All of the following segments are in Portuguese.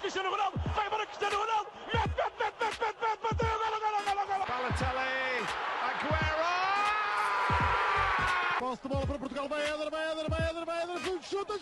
Cristiano Ronaldo, vai embora Cristiano Ronaldo, mete, bateu, golo. Balotelli, Aguero! Posse de bola para Portugal, vai Éder, chuta!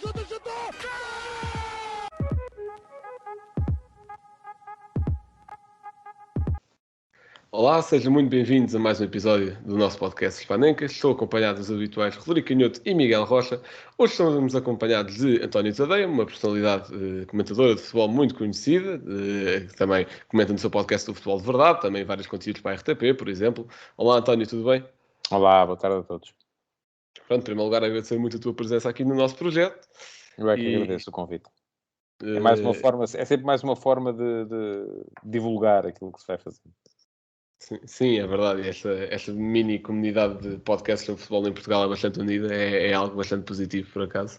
Olá, sejam muito bem-vindos a mais um episódio do nosso podcast Hispanencas. Estou acompanhado dos habituais Rodrigo Canhoto e Miguel Rocha. Hoje estamos acompanhados de António Tadeia, uma personalidade comentadora de futebol muito conhecida, que também comenta no seu podcast do Futebol de Verdade, também vários conteúdos para a RTP, por exemplo. Olá, António, tudo bem? Olá, boa tarde a todos. Pronto, em primeiro lugar, agradecer muito a tua presença aqui no nosso projeto. Eu é que agradeço o convite. É mais uma forma, é sempre mais uma forma de divulgar aquilo que se vai fazer. Sim, é verdade. Esta mini comunidade de podcasts sobre futebol em Portugal é bastante unida, é algo bastante positivo, por acaso.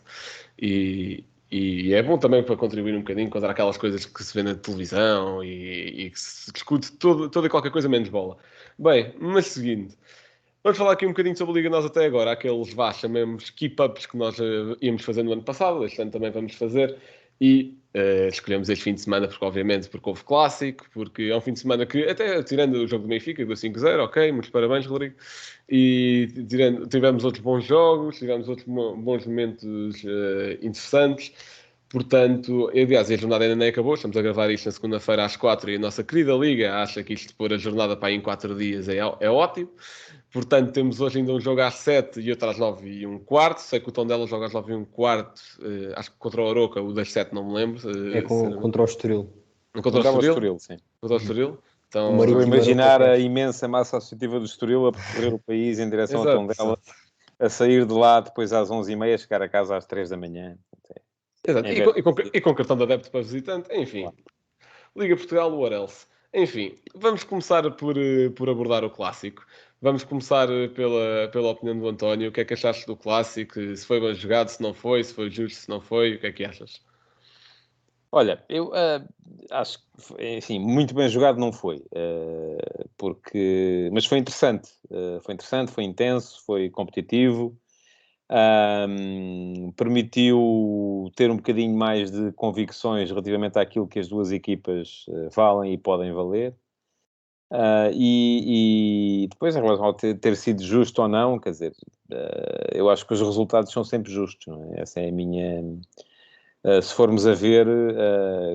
E é bom também para contribuir um bocadinho contra aquelas coisas que se vê na televisão e que se discute toda e qualquer coisa menos bola. Bem, mas seguindo, vamos falar aqui um bocadinho sobre a Liga Nós até agora, aqueles chamemos keep-ups que nós íamos fazer no ano passado, este ano também vamos fazer, e escolhemos este fim de semana porque houve clássico, porque é um fim de semana que, até tirando o jogo do Benfica, do 5-0, ok, muitos parabéns, Rodrigo, e tivemos outros bons jogos, tivemos outros bons momentos interessantes. Portanto, aliás, a jornada ainda nem acabou, estamos a gravar isto na segunda-feira às 4 e a nossa querida Liga acha que isto de pôr a jornada para aí em 4 dias é ótimo. Portanto, temos hoje ainda um jogo às 7 e outro às 9 e um quarto. Sei que o Tondela joga às 9 e um quarto, acho que contra o Aroca, o das 7 não me lembro. Contra o Estoril. Contra o Estoril? Sim. Contra o Estoril. Então, estou a imaginar a imensa massa associativa do Estoril a percorrer o país em direção ao Tondela, a sair de lá depois às 11h30, chegar a casa às 3 da manhã. Exato, e com cartão de adepto para visitante, enfim. Claro. Liga Portugal, what else? Enfim, vamos começar por abordar o clássico. Vamos começar pela opinião do António. O que é que achaste do clássico? Se foi bem jogado, se não foi, se foi justo, se não foi, o que é que achas? Olha, eu acho que, enfim, muito bem jogado não foi, mas foi interessante. Foi intenso, foi competitivo. Permitiu ter um bocadinho mais de convicções relativamente àquilo que as duas equipas valem e podem valer. E depois, em relação ao ter sido justo ou não, quer dizer, eu acho que os resultados são sempre justos, não é? Essa é a minha... se formos a ver,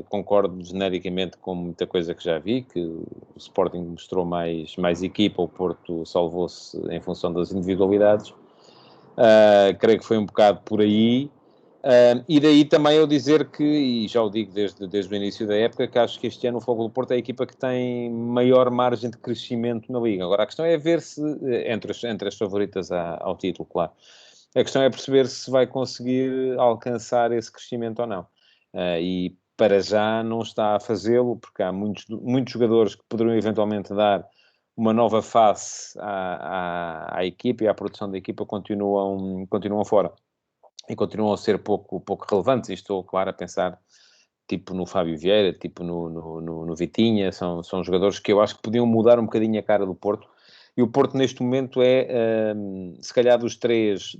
concordo genericamente com muita coisa que já vi, que o Sporting mostrou mais equipa, o Porto salvou-se em função das individualidades. Creio que foi um bocado por aí. E daí também eu dizer que, e já o digo desde o início da época, que acho que este ano o Fogo do Porto é a equipa que tem maior margem de crescimento na Liga. Agora, a questão é ver se, entre as favoritas ao título, claro, a questão é perceber se vai conseguir alcançar esse crescimento ou não. E para já não está a fazê-lo, porque há muitos jogadores que poderiam eventualmente dar uma nova face à equipa e à produção da equipa continuam fora. E continuam a ser pouco relevantes. E estou, claro, a pensar tipo no Fábio Vieira, tipo no Vitinha. São jogadores que eu acho que podiam mudar um bocadinho a cara do Porto. E o Porto, neste momento, é, se calhar, dos três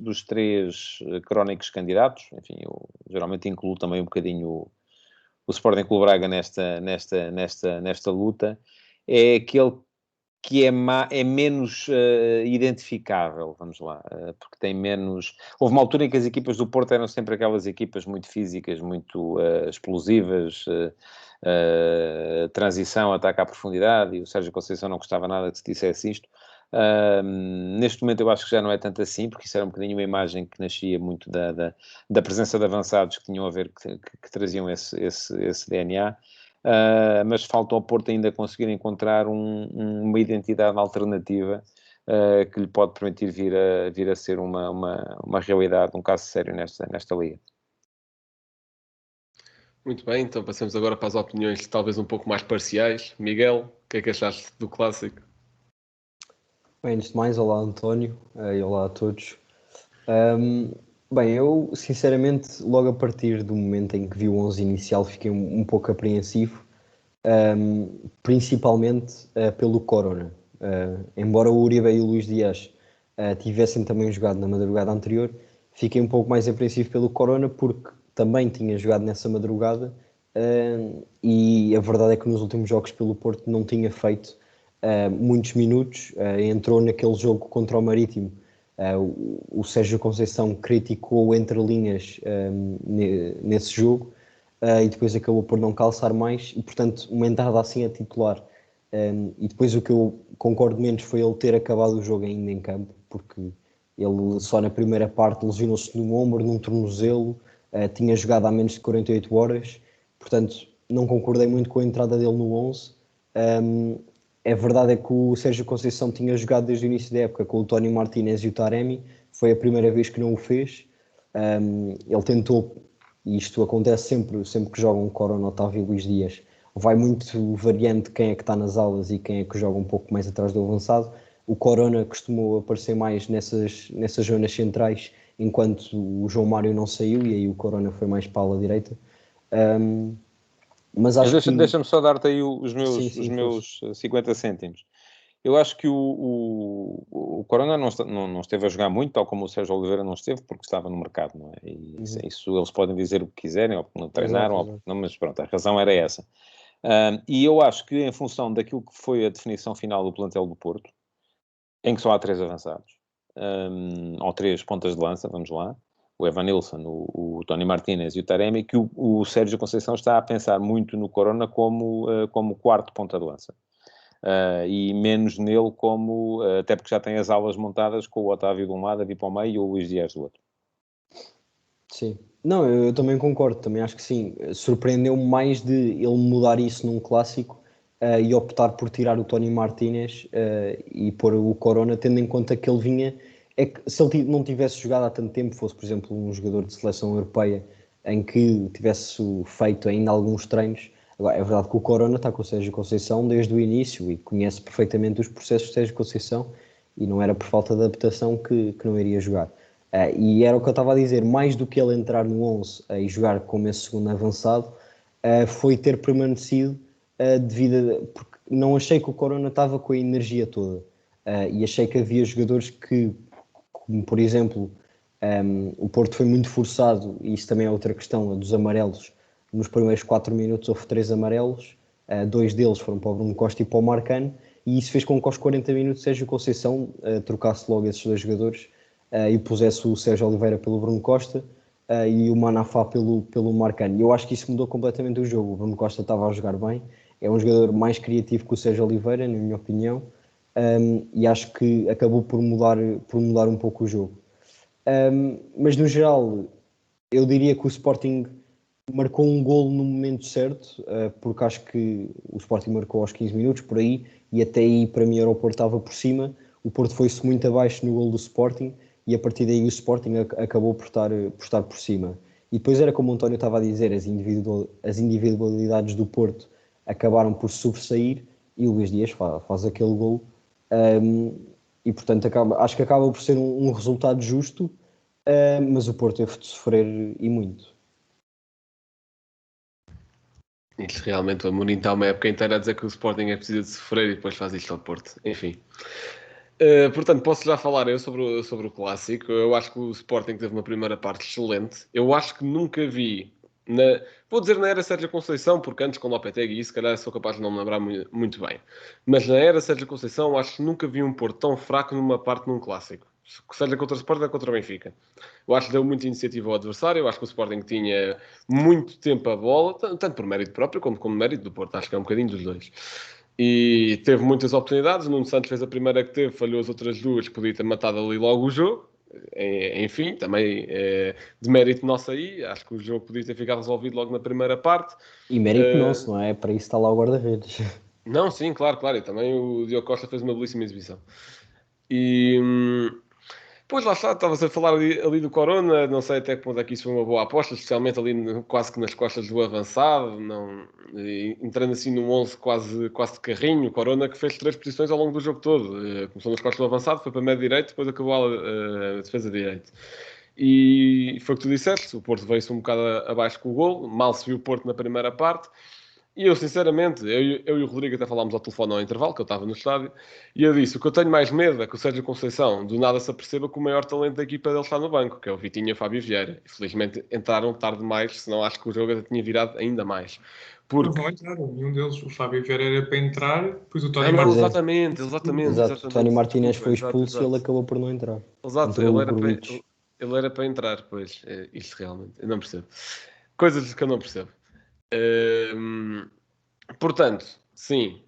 crónicos candidatos. Enfim, eu geralmente incluo também um bocadinho o Sporting Clube Braga nesta luta. É aquele que é menos identificável, vamos lá, porque tem menos... Houve uma altura em que as equipas do Porto eram sempre aquelas equipas muito físicas, muito explosivas, transição, ataque à profundidade, e o Sérgio Conceição não gostava nada que se dissesse isto. Neste momento eu acho que já não é tanto assim, porque isso era um bocadinho uma imagem que nascia muito da presença de avançados que tinham a ver, que traziam esse DNA. Mas falta ao Porto ainda conseguir encontrar uma identidade alternativa que lhe pode permitir vir a ser uma realidade, um caso sério nesta Liga. Muito bem, então passamos agora para as opiniões talvez um pouco mais parciais. Miguel, o que é que achaste do clássico? Bem, antes de mais, olá António e olá a todos. Bem, eu sinceramente, logo a partir do momento em que vi o 11 inicial, fiquei um pouco apreensivo, principalmente pelo Corona. Embora o Uribe e o Luís Dias tivessem também jogado na madrugada anterior, fiquei um pouco mais apreensivo pelo Corona, porque também tinha jogado nessa madrugada e a verdade é que nos últimos jogos pelo Porto não tinha feito muitos minutos. Entrou naquele jogo contra o Marítimo. O Sérgio Conceição criticou entre linhas nesse jogo, e depois acabou por não calçar mais, e portanto uma entrada assim a titular. E depois o que eu concordo menos foi ele ter acabado o jogo ainda em campo, porque ele só na primeira parte lesionou-se no ombro, num tornozelo, tinha jogado há menos de 48 horas, portanto não concordei muito com a entrada dele no 11. A verdade é que o Sérgio Conceição tinha jogado desde o início da época com o Tony Martínez e o Taremi, foi a primeira vez que não o fez. Ele tentou, e isto acontece sempre que jogam Corona, Otávio e Luís Dias, vai muito variante quem é que está nas alas e quem é que joga um pouco mais atrás do avançado. O Corona costumou aparecer mais nessas zonas centrais, enquanto o João Mário não saiu, e aí o Corona foi mais para a ala direita. Mas acho que... Deixa-me só dar-te aí os Sim, meus 50 cêntimos. Eu acho que o Corona não esteve a jogar muito, tal como o Sérgio Oliveira não esteve, porque estava no mercado, não é? E isso eles podem dizer o que quiserem, ou porque não treinaram, ou porque não, mas pronto, a razão era essa. E eu acho que em função daquilo que foi a definição final do plantel do Porto, em que só há 3 avançados, ou 3 pontas de lança, vamos lá, o Evanilson, o Tony Martínez e o Taremi, que o Sérgio Conceição está a pensar muito no Corona como quarto ponta de lança. E menos nele como, até porque já tem as alas montadas com o Otávio de um lado a vir para o meio e o Luís Dias do outro. Sim. Não, eu também concordo, também acho que sim. Surpreendeu-me mais de ele mudar isso num clássico, e optar por tirar o Tony Martínez e pôr o Corona, tendo em conta que ele vinha... É que se ele não tivesse jogado há tanto tempo, fosse, por exemplo, um jogador de seleção europeia em que tivesse feito ainda alguns treinos... Agora, é verdade que o Corona está com o Sérgio Conceição desde o início e conhece perfeitamente os processos de Sérgio Conceição, e não era por falta de adaptação que não iria jogar. E era o que eu estava a dizer, mais do que ele entrar no 11 e jogar como esse segundo avançado, foi ter permanecido porque não achei que o Corona estava com a energia toda, e achei que havia jogadores que, como por exemplo, o Porto foi muito forçado, e isso também é outra questão, a dos amarelos. Nos primeiros 4 minutos houve 3 amarelos, 2 deles foram para o Bruno Costa e para o Marcano, e isso fez com que aos 40 minutos Sérgio Conceição trocasse logo esses 2 jogadores, e pusesse o Sérgio Oliveira pelo Bruno Costa, e o Manafá pelo Marcano. E eu acho que isso mudou completamente o jogo. O Bruno Costa estava a jogar bem, é um jogador mais criativo que o Sérgio Oliveira, na minha opinião, e acho que acabou por mudar um pouco o jogo. Mas no geral, eu diria que o Sporting marcou um golo no momento certo, porque acho que o Sporting marcou aos 15 minutos, por aí, e até aí para mim o Porto estava por cima. O Porto foi-se muito abaixo no golo do Sporting, e a partir daí o Sporting acabou por estar por cima. E depois era como o António estava a dizer, as individualidades do Porto acabaram por sobressair, e o Luís Dias faz aquele golo, e portanto acho que acaba por ser um resultado justo, mas o Porto teve de sofrer e muito. Isto realmente, o Amorim está uma época inteira a dizer que o Sporting é preciso de sofrer e depois faz isto ao Porto. Enfim. Portanto, posso já falar eu sobre o clássico. Eu acho que o Sporting teve uma primeira parte excelente. Eu acho que nunca vi, vou dizer na era Sérgio Conceição, porque antes com o Lopetegui, e se calhar sou capaz de não me lembrar muito bem. Mas na era Sérgio Conceição, acho que nunca vi um Porto tão fraco numa parte num clássico. Seja contra o Sporting ou contra o Benfica. Eu acho que deu muita iniciativa ao adversário. Eu acho que o Sporting tinha muito tempo a bola, tanto por mérito próprio como por mérito do Porto. Acho que é um bocadinho dos dois. E teve muitas oportunidades. O Nuno Santos fez a primeira que teve, falhou as outras duas, que podia ter matado ali logo o jogo. Enfim, também de mérito nosso aí. Acho que o jogo podia ter ficado resolvido logo na primeira parte. E mérito nosso, não é? Para isso está lá o guarda-redes. Não, sim, claro. E também o Diogo Costa fez uma belíssima exibição. E... Pois lá está, estavas a falar ali do Corona, não sei até que ponto é que isso foi uma boa aposta, especialmente ali quase que nas costas do avançado, entrando assim num 11 quase de carrinho. O Corona que fez 3 posições ao longo do jogo todo, começou nas costas do avançado, foi para médio direito, depois acabou a defesa direito. E foi o que tu disseste, o Porto veio-se um bocado abaixo com o golo, mal se viu o Porto na primeira parte. E eu, sinceramente, eu e o Rodrigo até falámos ao telefone ao intervalo, que eu estava no estádio, e eu disse, o que eu tenho mais medo é que o Sérgio Conceição do nada se aperceba que o maior talento da equipa dele está no banco, que é o Vitinho e o Fábio Vieira. Infelizmente entraram tarde demais, senão acho que o jogo ainda tinha virado ainda mais. Eles Porque... não entraram, nenhum deles. O Fábio Vieira era para entrar, depois o Tony não, Pois Martins. é. exatamente. Exato, o Tony Martinez Desculpa, foi expulso e exato. ele acabou por não entrar. Exato, Entrou o Grujic. ele era para entrar, pois. Isto realmente, eu não percebo. Coisas que eu não percebo. Hum, Portanto, sim,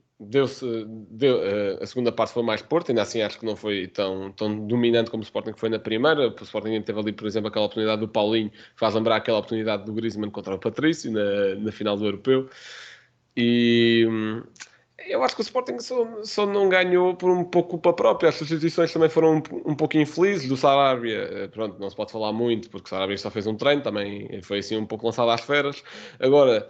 a segunda parte foi mais Porto, ainda assim acho que não foi tão dominante como o Sporting foi na primeira. O Sporting teve ali, por exemplo, aquela oportunidade do Paulinho, que faz lembrar aquela oportunidade do Griezmann contra o Patrício na final do Europeu. E eu acho que o Sporting só não ganhou por um pouco culpa própria. As substituições também foram um pouco infelizes. Do Sarabia, pronto, não se pode falar muito, porque o Sarabia só fez um treino, também foi assim um pouco lançado às feras. Agora,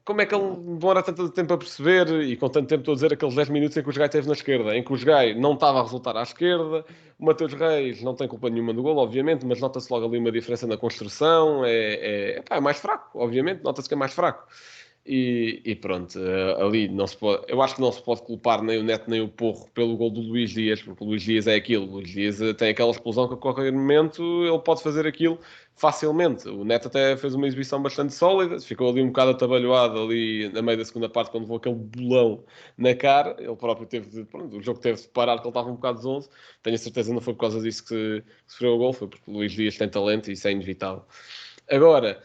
como é que ele demora tanto tempo a perceber e com tanto tempo estou a dizer aqueles 10 minutos em que o Jogai esteve na esquerda, em que o Jogai não estava a resultar à esquerda, o Mateus Reis não tem culpa nenhuma do gol, obviamente, mas nota-se logo ali uma diferença na construção, é mais fraco, obviamente, nota-se que é mais fraco. E pronto, ali não se pode, eu acho que não se pode culpar nem o Neto nem o Porro pelo gol do Luís Dias, porque o Luís Dias é aquilo. O Luís Dias tem aquela explosão que a qualquer momento ele pode fazer aquilo facilmente. O Neto até fez uma exibição bastante sólida, ficou ali um bocado atabalhoado ali na meio da segunda parte quando levou aquele bolão na cara. Ele próprio o jogo teve de parar porque ele estava um bocado zonzo. Tenho a certeza que não foi por causa disso que sofreu o gol, foi porque o Luís Dias tem talento e isso é inevitável. Agora,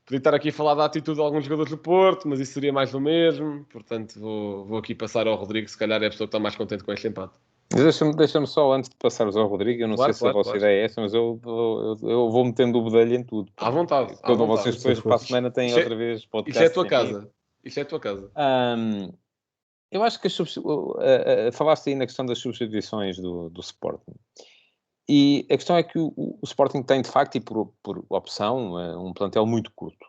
podia estar aqui a falar da atitude de alguns jogadores do Porto, mas isso seria mais do mesmo. Portanto, vou aqui passar ao Rodrigo, se calhar é a pessoa que está mais contente com este empate. Deixa-me só, antes de passarmos ao Rodrigo, eu não sei se a vossa ideia é essa, mas eu vou metendo o bedelho em tudo. À vontade. Quando vocês depois para a semana têm outra vez podcast. Isto é a tua casa. Isto é a tua casa. Eu acho que falaste aí na questão das substituições do Sporting. E a questão é que o Sporting tem, de facto, e por opção, um plantel muito curto.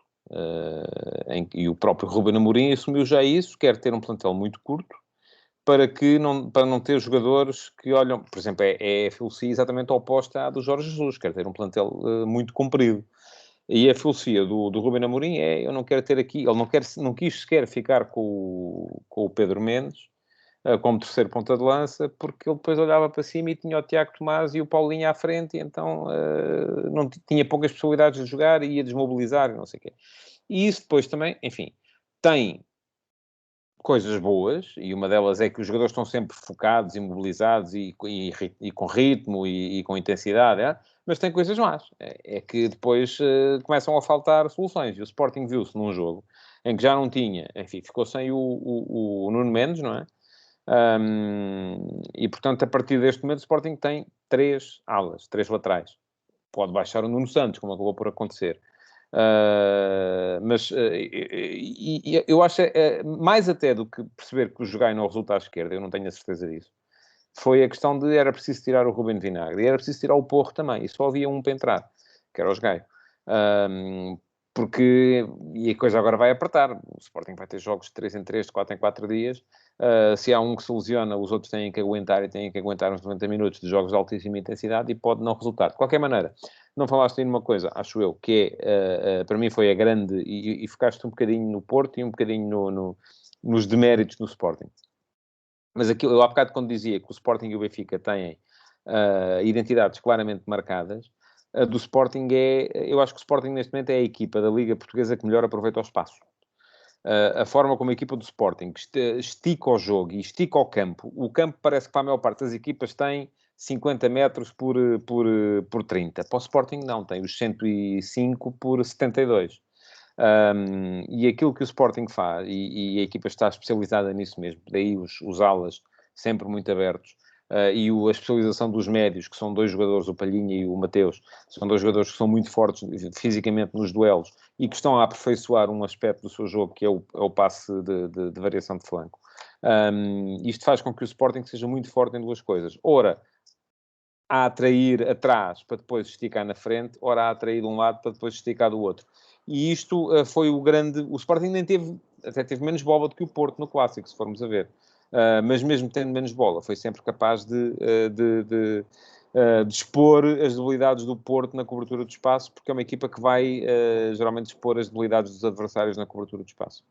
E o próprio Ruben Amorim assumiu já isso, quer ter um plantel muito curto, para não ter jogadores que olham... Por exemplo, a filosofia exatamente oposta à do Jorge Jesus, quer ter um plantel muito comprido. E a filosofia do Ruben Amorim eu não quero ter aqui... Ele não quis sequer ficar com o Pedro Mendes, como terceiro ponta de lança, porque ele depois olhava para cima e tinha o Tiago Tomás e o Paulinho à frente, e então não tinha poucas possibilidades de jogar e ia desmobilizar e não sei o quê. E isso depois também, enfim, tem coisas boas, e uma delas é que os jogadores estão sempre focados e mobilizados e com ritmo e com intensidade, mas tem coisas más. É que depois começam a faltar soluções. E o Sporting viu-se num jogo em que já não tinha, enfim, ficou sem o Nuno Mendes, não é? E portanto, a partir deste momento, o Sporting tem 3 alas, 3 laterais. Pode baixar o Nuno Santos, como acabou por acontecer. Mas eu acho, mais até do que perceber que o Jogai não resulta à esquerda, eu não tenho a certeza disso, foi a questão de era preciso tirar o Ruben Vinagre e era preciso tirar o Porro também, e só havia um para entrar, que era o Jogai. Porque, e a coisa agora vai apertar, o Sporting vai ter jogos de 3 em 3, de 4 em 4 dias, se há um que se lesiona, os outros têm que aguentar e têm que aguentar uns 90 minutos de jogos de altíssima intensidade e pode não resultar. De qualquer maneira, não falaste aí numa coisa, acho eu, que para mim foi a grande, e focaste um bocadinho no Porto e um bocadinho nos deméritos do Sporting. Mas aquilo, eu há bocado quando dizia que o Sporting e o Benfica têm identidades claramente marcadas, do Sporting eu acho que o Sporting neste momento é a equipa da Liga Portuguesa que melhor aproveita o espaço. A forma como a equipa do Sporting estica o jogo e estica o campo parece que para a maior parte das equipas tem 50 metros por 30. Para o Sporting não, tem os 105 por 72. E aquilo que o Sporting faz, e a equipa está especializada nisso mesmo, daí os alas sempre muito abertos, e a especialização dos médios, que são 2 jogadores, o Palhinha e o Mateus, são 2 jogadores que são muito fortes fisicamente nos duelos e que estão a aperfeiçoar um aspecto do seu jogo, que é o passe de variação de flanco. Isto faz com que o Sporting seja muito forte em 2 coisas. Ora, a atrair atrás para depois esticar na frente, ora a atrair de um lado para depois esticar do outro. E isto foi o grande... O Sporting até teve menos bola do que o Porto no Clássico, se formos a ver. Mas mesmo tendo menos bola, foi sempre capaz de expor as debilidades do Porto na cobertura do espaço, porque é uma equipa que vai geralmente expor as debilidades dos adversários na cobertura do espaço.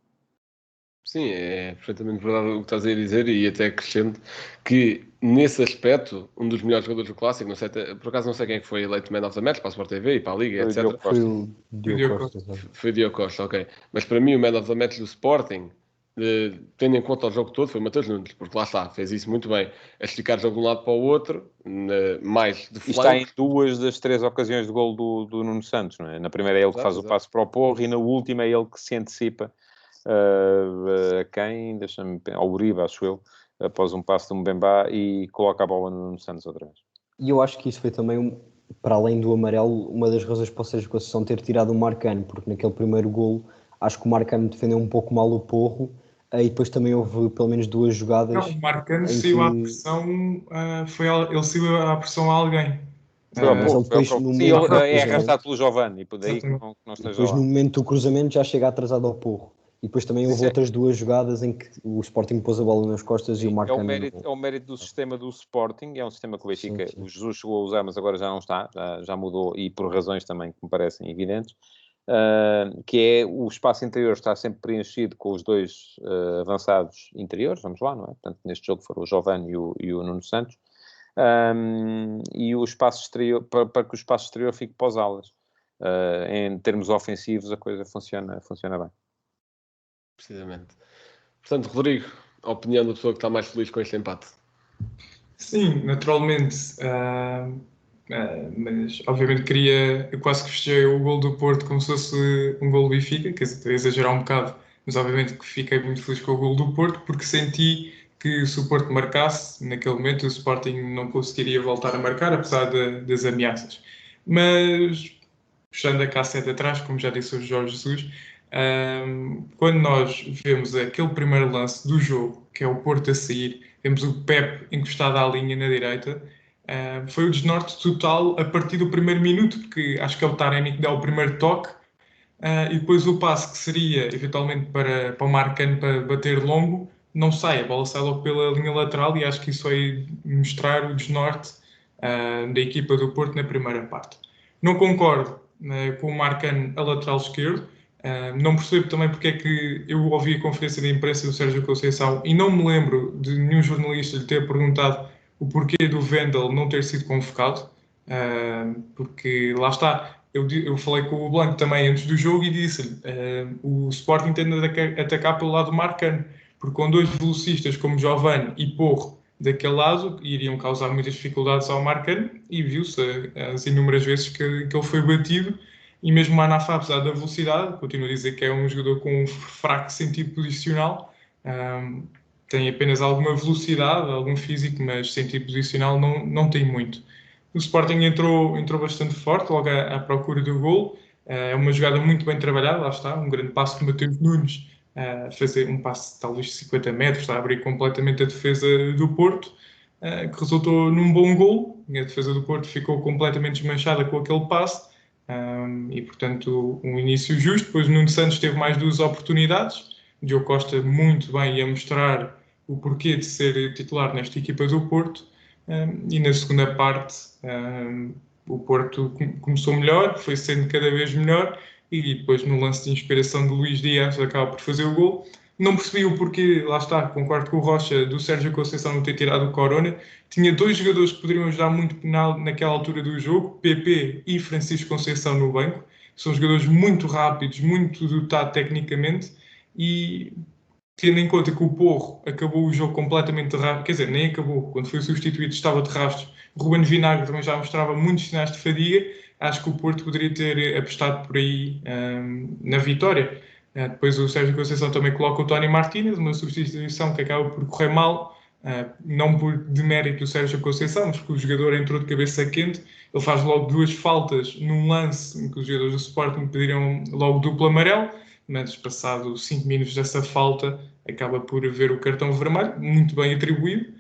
Sim, é perfeitamente verdade o que estás a dizer e até acrescento que nesse aspecto, um dos melhores jogadores do Clássico, não sei, por acaso não sei quem é que foi eleito Man of the Match para a Sport TV e para a Liga, Foi o etc. Diogo Foi Costa. o Diogo Diogo Costa. sabe? Foi o Diogo Costa, ok. Mas para mim o Man of the Match do Sporting, tendo em conta o jogo todo, foi o Matheus Nunes, porque lá está, fez isso muito bem, a esticar o jogo de um lado para o outro, mais de E está em flanco. 2 das 3 ocasiões de gol do Nuno Santos, não é? Na primeira é ele que Exato, faz o exato. passo para o Porro e na última é ele que se antecipa a quem? Deixa-me ao Uribe, acho eu, após um passo de Mbemba e coloca a bola no Nuno Santos outra vez. E eu acho que isso foi também, para além do amarelo, uma das razões para o Sérgio Conceição ter tirado o Marcano, porque naquele primeiro golo acho que o Marcano defendeu um pouco mal o Porro, e depois também houve pelo menos 2 jogadas. Não, o Marcano em saiu à que- pressão, ele saiu à pressão a alguém. Foi ao mas Porro, ele depois, foi ao no Porro. Sim, momento do ele é cruzamento- arrastado pelo Giovane e por daí que Exatamente. não esteja depois lá. no momento do cruzamento já chega atrasado ao Porro. E depois também houve Isso é- outras 2 jogadas em que o Sporting pôs a bola nas costas e o É Marcano... o mérito do sistema do Sporting, é um sistema que o Benfica, Sim. o Jesus chegou a usar, mas agora já não está, já mudou e por razões também que me parecem evidentes, que é o espaço interior está sempre preenchido com os 2 avançados interiores, vamos lá, não é? Portanto, neste jogo foram o Giovane e o Nuno Santos, e o espaço exterior, para que o espaço exterior fique para os alas. Em termos ofensivos a coisa funciona bem. Precisamente. Portanto, Rodrigo, a opinião da pessoa que está mais feliz com este empate. Sim, naturalmente. Mas obviamente eu quase que festejei o gol do Porto como se fosse um gol do Benfica, quer dizer, estou a exagerar um bocado, mas obviamente que fiquei muito feliz com o gol do Porto porque senti que se o Porto marcasse, naquele momento o Sporting não conseguiria voltar a marcar, apesar das ameaças. Mas, puxando a cassete atrás, como já disse o Jorge Jesus, quando nós vemos aquele primeiro lance do jogo, que é o Porto a sair, vemos o Pep encostado à linha na direita, foi o desnorte total a partir do primeiro minuto, porque acho que é o Taremi que dá o primeiro toque, e depois o passe que seria eventualmente para o Marcano para bater longo, não sai, a bola sai logo pela linha lateral e acho que isso vai mostrar o desnorte da equipa do Porto na primeira parte. Não concordo com o Marcano a lateral esquerdo, não percebo também porque é que eu ouvi a conferência de imprensa do Sérgio Conceição e não me lembro de nenhum jornalista lhe ter perguntado o porquê do Wendel não ter sido convocado, porque lá está, eu falei com o Blanco também antes do jogo e disse-lhe o Sporting tende a atacar pelo lado do Marcano, porque com 2 velocistas como Giovane e Porro daquele lado iriam causar muitas dificuldades ao Marcano e viu-se as inúmeras vezes que ele foi batido. E mesmo o Manafá, apesar da velocidade, continuo a dizer que é um jogador com um fraco sentido posicional, tem apenas alguma velocidade, algum físico, mas sentido posicional não tem muito. O Sporting entrou bastante forte, logo à procura do gol. É uma jogada muito bem trabalhada, lá está, um grande passo de Matheus Nunes, fazer um passo talvez de 50 metros, está a abrir completamente a defesa do Porto, que resultou num bom gol. A defesa do Porto ficou completamente desmanchada com aquele passe. E portanto um início justo. Depois o Nuno Santos teve mais 2 oportunidades, Diogo Costa muito bem a mostrar o porquê de ser titular nesta equipa do Porto, e na segunda parte o Porto começou melhor, foi sendo cada vez melhor e depois no lance de inspiração de Luís Dias acaba por fazer o gol. Não percebi o porquê, lá está, concordo com o Rocha, do Sérgio Conceição não ter tirado o Corona. Tinha 2 jogadores que poderiam ajudar muito naquela altura do jogo, PP e Francisco Conceição no banco. São jogadores muito rápidos, muito dotados tecnicamente e tendo em conta que o Porro acabou o jogo completamente de rastros, quer dizer, nem acabou, quando foi substituído estava de rastros. Ruben Vinagre também já mostrava muitos sinais de fadiga. Acho que o Porto poderia ter apostado por aí na vitória. Depois o Sérgio Conceição também coloca o Tony Martínez, uma substituição que acaba por correr mal, não por demérito do Sérgio Conceição, mas porque o jogador entrou de cabeça quente. Ele faz logo 2 faltas num lance em que os jogadores do Sporting pediram logo duplo amarelo, mas passado 5 minutos dessa falta acaba por haver o cartão vermelho, muito bem atribuído.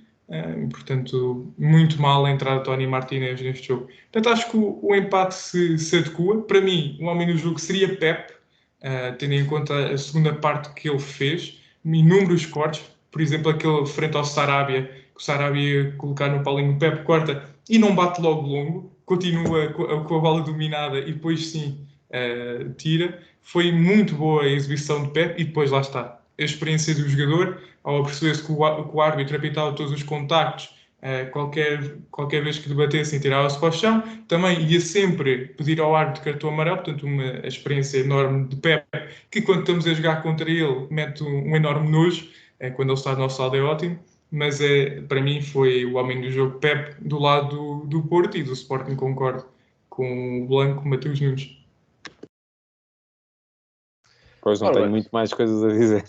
Portanto, muito mal a entrada de Tony Martínez neste jogo. Portanto, acho que o empate se adequa. Para mim, o homem do jogo seria Pep, tendo em conta a segunda parte que ele fez, inúmeros cortes, por exemplo, aquele frente ao Sarabia, que o Sarabia ia colocar no Paulinho, o Pep corta e não bate logo longo, continua com a bola dominada e depois sim tira. Foi muito boa a exibição de Pep e depois lá está. a experiência do jogador, ao perceber-se que o árbitro apitava todos os contactos, qualquer vez que debatessem, tirava-se para o chão. Também ia sempre pedir ao árbitro cartão amarelo, portanto, uma experiência enorme de Pep, que quando estamos a jogar contra ele, mete um enorme nojo, quando ele está no nosso lado é ótimo, mas para mim foi o homem do jogo Pep do lado do Porto, e do Sporting concordo com o Blanco, Mateus Nunes. Pois não tenho muito mais coisas a dizer.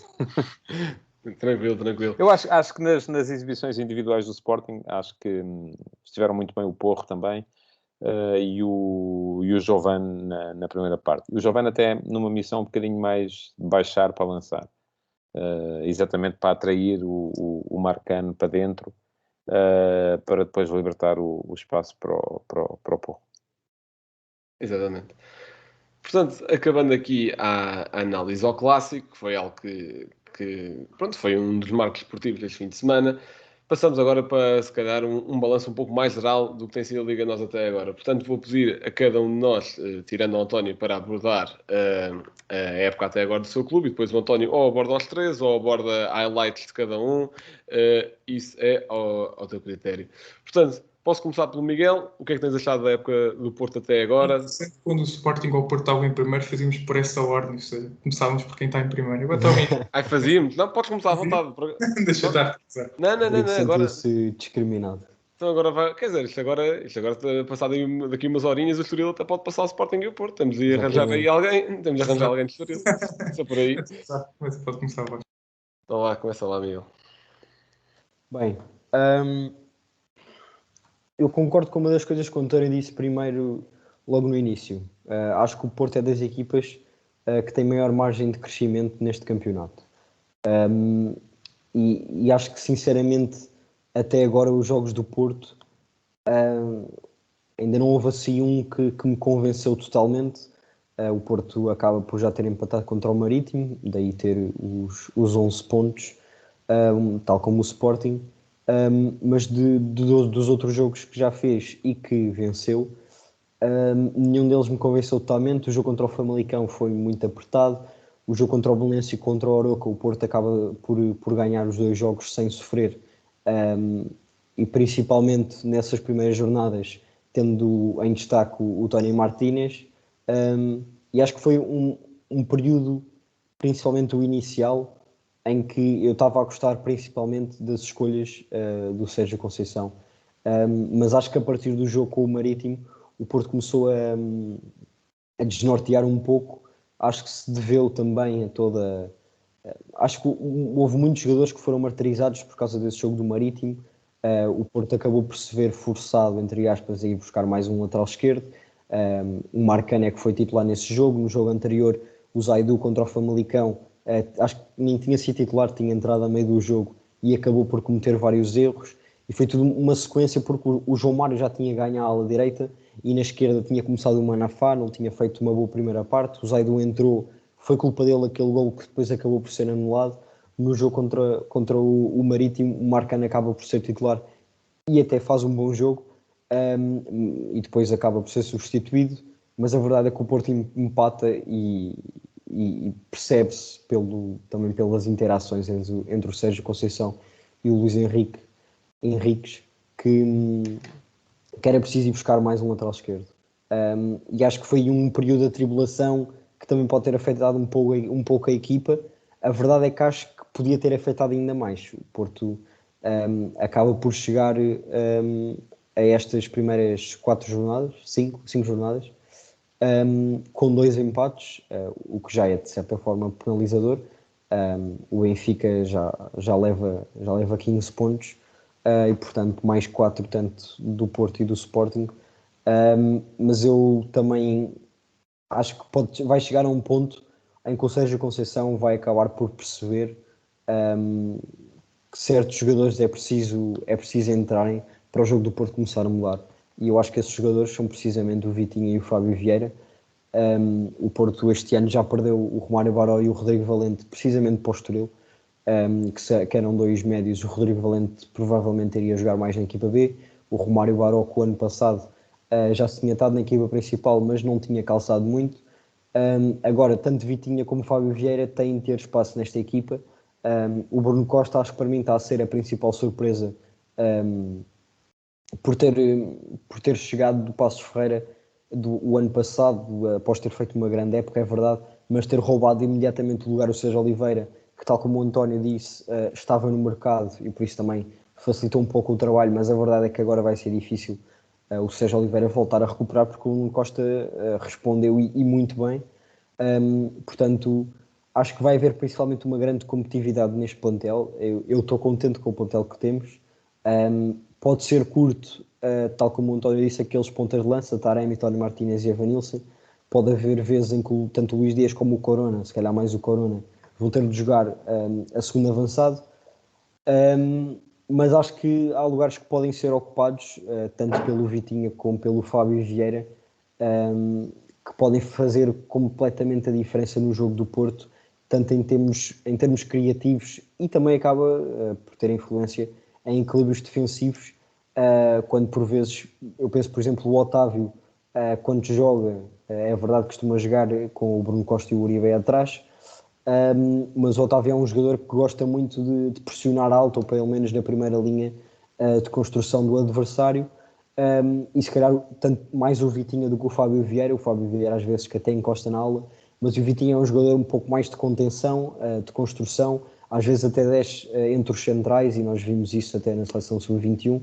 Tranquilo. Eu acho que nas exibições individuais do Sporting, acho que estiveram muito bem o Porro também, e o Jovane na primeira parte. O Jovane até numa missão um bocadinho mais de baixar para lançar. Exatamente para atrair o Marcano para dentro, para depois libertar o espaço para o Porro. Exatamente. Portanto, acabando aqui a análise ao clássico, que foi algo que pronto, foi um dos marcos esportivos deste fim de semana, passamos agora para, se calhar, um balanço um pouco mais geral do que tem sido a Liga Nós até agora. Portanto, vou pedir a cada um de nós, tirando o António, para abordar a época até agora do seu clube, e depois o António ou aborda os três, ou aborda highlights de cada um. Isso é ao teu critério. Portanto, posso começar pelo Miguel. O que é que tens achado da época do Porto até agora? Sempre quando o Sporting ou o Porto estavam em primeiro, fazíamos por essa ordem, ou seja, começávamos por quem está em primeiro. Agora está bem. Ai, fazíamos? Não, podes começar à vontade. Deixa estar. Não, agora... Sentiu-se discriminado. Então agora vai... Quer dizer, isto agora passado daqui umas horinhas, o Estoril até pode passar o Sporting e o Porto. Temos de arranjar aí alguém. Temos de arranjar alguém de Estoril. Só por aí. Mas pode começar agora. Então lá, começa lá, Miguel. Bem, eu concordo com uma das coisas que o António disse primeiro, logo no início. Acho que o Porto é das equipas que tem maior margem de crescimento neste campeonato. E acho que, sinceramente, até agora os jogos do Porto, ainda não houve assim um que me convenceu totalmente. O Porto acaba por já ter empatado contra o Marítimo, daí ter os 11 pontos, tal como o Sporting. Mas dos outros jogos que já fez e que venceu, nenhum deles me convenceu totalmente. O jogo contra o Famalicão foi muito apertado. O jogo contra o Belenenses e contra o Aroca, o Porto acaba por ganhar os dois jogos sem sofrer, e principalmente nessas primeiras jornadas, tendo em destaque o Tony Martínez. E acho que foi um período, principalmente o inicial, em que eu estava a gostar principalmente das escolhas do Sérgio Conceição. Mas acho que a partir do jogo com o Marítimo, o Porto começou a desnortear um pouco. Acho que se deveu também a toda... Acho que houve muitos jogadores que foram martirizados por causa desse jogo do Marítimo. O Porto acabou por se ver forçado, entre aspas, a ir buscar mais um lateral esquerdo. O Marcano é que foi titular nesse jogo. No jogo anterior, o Zaidu contra o Famalicão, acho que nem tinha sido titular, tinha entrado a meio do jogo e acabou por cometer vários erros. E foi tudo uma sequência, porque o João Mário já tinha ganho a ala direita e na esquerda tinha começado o Manafá, não tinha feito uma boa primeira parte. O Zaidu entrou, foi culpa dele aquele gol que depois acabou por ser anulado. No jogo contra o Marítimo, o Marcano acaba por ser titular e até faz um bom jogo, e depois acaba por ser substituído. Mas a verdade é que o Porto empata e percebe-se também pelas interações entre o Sérgio Conceição e o Luís Henriques que era preciso ir buscar mais um lateral esquerdo. E acho que foi um período de atribulação que também pode ter afetado um pouco a equipa. A verdade é que acho que podia ter afetado ainda mais. O Porto acaba por chegar a estas primeiras 5 jornadas, com 2 empates, o que já é de certa forma penalizador. O Benfica já leva 15 pontos, e portanto mais 4 tanto do Porto e do Sporting. Mas eu também acho que vai chegar a um ponto em que o Sérgio Conceição vai acabar por perceber que certos jogadores é preciso entrarem para o jogo do Porto começar a mudar. E eu acho que esses jogadores são precisamente o Vitinha e o Fábio Vieira. O Porto este ano já perdeu o Romário Baró e o Rodrigo Valente precisamente para o Estoril, que eram 2 médios. O Rodrigo Valente provavelmente iria jogar mais na equipa B. O Romário Baró, que o ano passado já se tinha estado na equipa principal, mas não tinha calçado muito. Agora, tanto Vitinha como Fábio Vieira têm de ter espaço nesta equipa, O Bruno Costa, acho que para mim está a ser a principal surpresa por ter chegado do Passos Ferreira o ano passado, após ter feito uma grande época, é verdade, mas ter roubado imediatamente o lugar o Sérgio Oliveira, que tal como o António disse, estava no mercado e por isso também facilitou um pouco o trabalho, mas a verdade é que agora vai ser difícil o Sérgio Oliveira voltar a recuperar, porque o Bruno Costa respondeu e muito bem. Portanto, acho que vai haver principalmente uma grande competitividade neste plantel. Eu estou contente com o plantel que temos. Pode ser curto, tal como o António disse, aqueles pontas de lança, Taremi, Tony Martínez e Evanilson. Pode haver vezes em que tanto o Luís Dias como o Corona, se calhar mais o Corona, vão ter de jogar a segundo avançado. Mas acho que há lugares que podem ser ocupados, tanto pelo Vitinha como pelo Fábio Vieira, que podem fazer completamente a diferença no jogo do Porto, tanto em termos criativos e também acaba por ter influência em equilíbrios defensivos, quando por vezes, eu penso por exemplo o Otávio, quando joga, é verdade que costuma jogar com o Bruno Costa e o Uribe atrás, mas o Otávio é um jogador que gosta muito de pressionar alto, ou pelo menos na primeira linha de construção do adversário, e se calhar tanto mais o Vitinha do que o Fábio Vieira às vezes que até encosta na aula, mas o Vitinha é um jogador um pouco mais de contenção, de construção, às vezes até desce entre os centrais, e nós vimos isso até na seleção sub-21,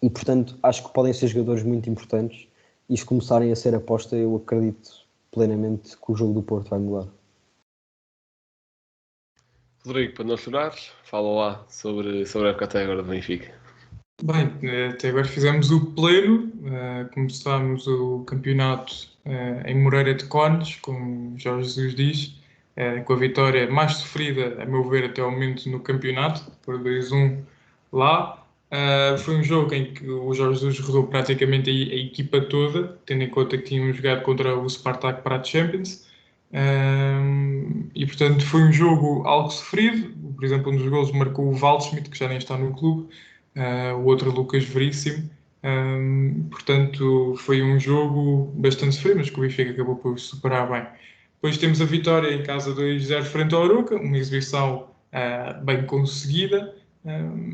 e portanto acho que podem ser jogadores muito importantes, e se começarem a ser aposta, eu acredito plenamente que o jogo do Porto vai mudar. Rodrigo, para não chorar, fala lá sobre a época até agora do Benfica. Bem, até agora fizemos o pleno, começámos o campeonato em Moreira de Cónegos, como Jorge Jesus diz, com a vitória mais sofrida, a meu ver, até ao momento no campeonato, por 2-1 lá. Foi um jogo em que o Jorge Jesus rodou praticamente a equipa toda, tendo em conta que tínhamos jogado contra o Spartak para a Champions. E portanto foi um jogo algo sofrido. Por exemplo, um dos golos marcou o Waldschmidt, que já nem está no clube, o outro Lucas Veríssimo. Portanto foi um jogo bastante sofrido, mas que o Benfica acabou por superar bem. Depois temos a vitória em casa 2-0 frente ao Arouca, uma exibição bem conseguida.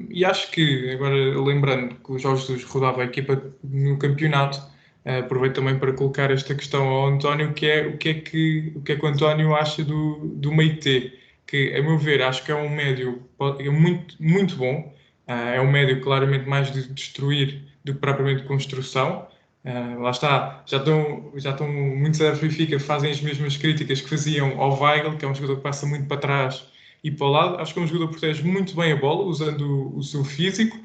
E acho que, agora lembrando que o Jorge Jesus rodava a equipa no campeonato, aproveito também para colocar esta questão ao António, que é o que é que o António acha do Meite, que a meu ver acho que é um médio muito, muito bom, é um médio claramente mais de destruir do que propriamente de construção. Lá está, já estão muitos adeptos do Benfica, fazem as mesmas críticas que faziam ao Weigl, que é um jogador que passa muito para trás e para o lado. Acho que é um jogador que protege muito bem a bola, usando o seu físico,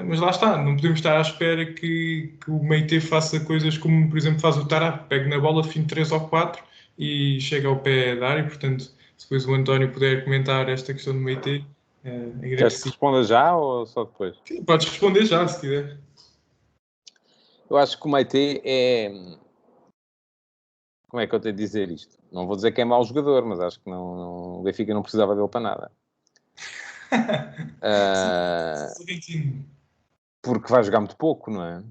mas lá está, não podemos estar à espera que o Meite faça coisas como, por exemplo, faz o Tarap, pega na bola, fim de 3 ou 4 e chega ao pé da área. Portanto, se depois o António puder comentar esta questão do Meite, queres que responda já ou só depois? Sim, podes responder já, se quiser. Eu acho que o Meite é... Como é que eu tenho de dizer isto? Não vou dizer que é mau jogador, mas acho que o Benfica não precisava dele para nada. Porque vai jogar muito pouco, não é?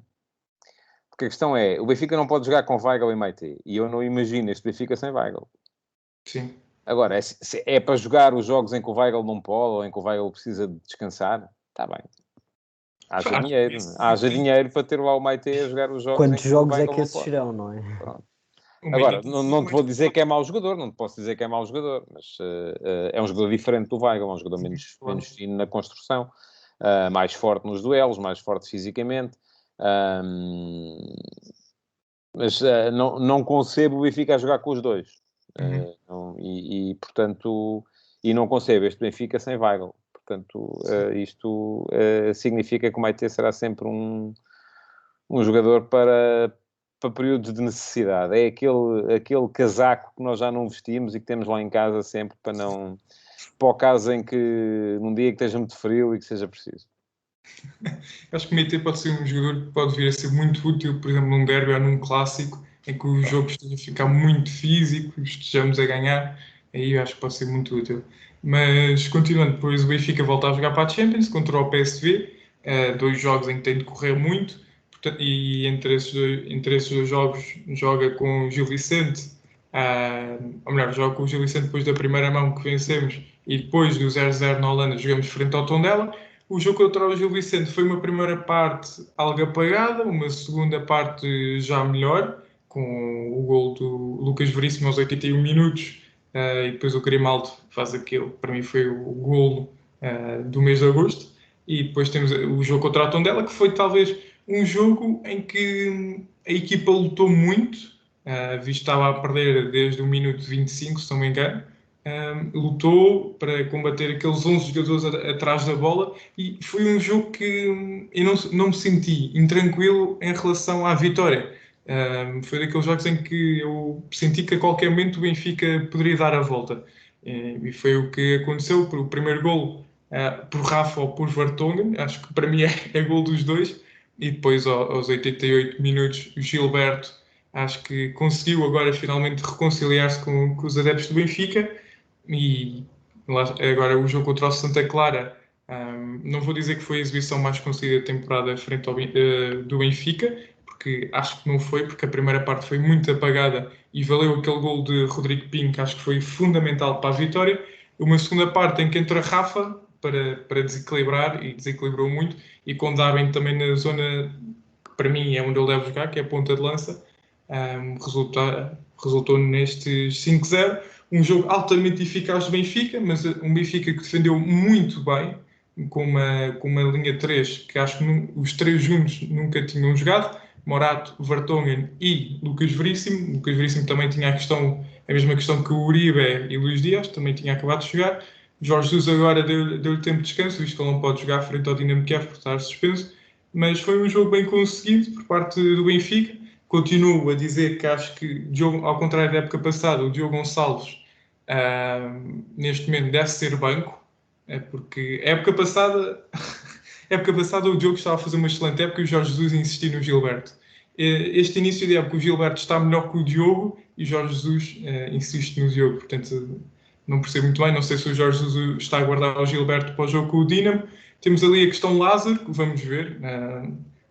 Porque a questão é, o Benfica não pode jogar com Weigl e Meite, e eu não imagino este Benfica sem Weigl. Sim. Agora, se é para jogar os jogos em que o Weigl não pode, ou em que o Weigl precisa de descansar, está bem. Haja dinheiro para ter lá o Meite a jogar os jogos. Quantos jogos é que esses serão, não é? Pronto. Agora, não te vou dizer que é mau jogador, não te posso dizer que é mau jogador, mas é um jogador diferente do Weigl, é um jogador menos fino na construção, mais forte nos duelos, mais forte fisicamente, mas não concebo o Benfica a jogar com os dois. Portanto, não concebo este Benfica sem Weigl. Portanto, isto significa que o Meite será sempre um jogador para períodos de necessidade. É aquele casaco que nós já não vestimos e que temos lá em casa sempre para o caso em que num dia que esteja muito frio e que seja preciso. Acho que o Meite pode ser um jogador que pode vir a ser muito útil, por exemplo, num derby ou num clássico, em que o jogo esteja a ficar muito físico e estejamos a ganhar. Aí acho que pode ser muito útil. Mas, continuando, depois o Benfica volta a jogar para a Champions contra o PSV, 2 jogos em que tem de correr muito, e entre esses dois jogos joga com o Gil Vicente, ou melhor, jogo com o Gil Vicente depois da primeira mão que vencemos e depois do 0-0 na Holanda jogamos frente ao Tondela. O jogo contra o Gil Vicente foi uma primeira parte algo apagada, uma segunda parte já melhor, com o gol do Lucas Veríssimo aos 81 minutos, e depois o Grimaldo faz aquele, para mim foi o golo do mês de agosto. E depois temos o jogo contra o Tondela, que foi talvez um jogo em que a equipa lutou muito, visto que estava a perder desde o minuto 25, se não me engano. Lutou para combater aqueles 11 jogadores atrás da bola e foi um jogo que eu não me senti intranquilo em relação à vitória. Foi daqueles jogos em que eu senti que a qualquer momento o Benfica poderia dar a volta. E foi o que aconteceu. O primeiro golo por Rafa ou por Vertonghen, acho que para mim é gol dos dois. E depois aos 88 minutos o Gilberto acho que conseguiu agora finalmente reconciliar-se com os adeptos do Benfica. E agora o jogo contra o Santa Clara, não vou dizer que foi a exibição mais conseguida da temporada frente do Benfica, porque acho que não foi, porque a primeira parte foi muito apagada e valeu aquele gol de Rodrigo Pinho, que acho que foi fundamental para a vitória. Uma segunda parte em que entra Rafa para desequilibrar, e desequilibrou muito, e com Darwin também na zona que para mim é onde eu levo jogar, que é a ponta de lança, resultou nestes 5-0. Um jogo altamente eficaz do Benfica, mas um Benfica que defendeu muito bem, com uma linha 3, que acho que os três juntos nunca tinham jogado. Morato, Vertonghen e Lucas Veríssimo. Lucas Veríssimo também tinha a mesma questão que o Uribe e Luís Dias, também tinha acabado de jogar. Jorge Jesus agora deu-lhe tempo de descanso, visto que ele não pode jogar frente ao Dinamo Kiev por estar suspenso. Mas foi um jogo bem conseguido por parte do Benfica. Continuo a dizer que acho que, ao contrário da época passada, o Diogo Gonçalves neste momento deve ser banco, porque época passada o Diogo estava a fazer uma excelente época e o Jorge Jesus insistiu no Gilberto. Este início de época o Gilberto está melhor que o Diogo e o Jorge Jesus insiste no Diogo, portanto não percebo muito bem, não sei se o Jorge Jesus está a guardar o Gilberto para o jogo com o Dinamo. Temos ali a questão Lázaro, que vamos ver,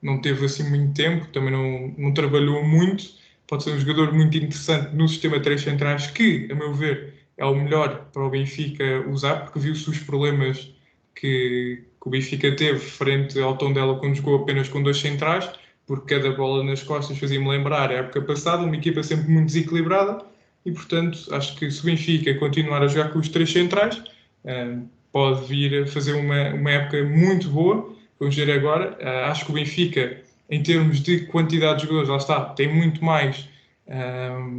não teve assim muito tempo, também não trabalhou muito, pode ser um jogador muito interessante no sistema 3 centrais, que, a meu ver, é o melhor para o Benfica usar, porque viu-se os problemas que o Benfica teve frente ao Tondela quando jogou apenas com 2 centrais, porque cada bola nas costas fazia-me lembrar a época passada, uma equipa sempre muito desequilibrada, e portanto acho que se o Benfica continuar a jogar com os 3 centrais, pode vir a fazer uma época muito boa. Vamos ver agora. Acho que o Benfica, em termos de quantidade de jogadores, lá está, tem muito mais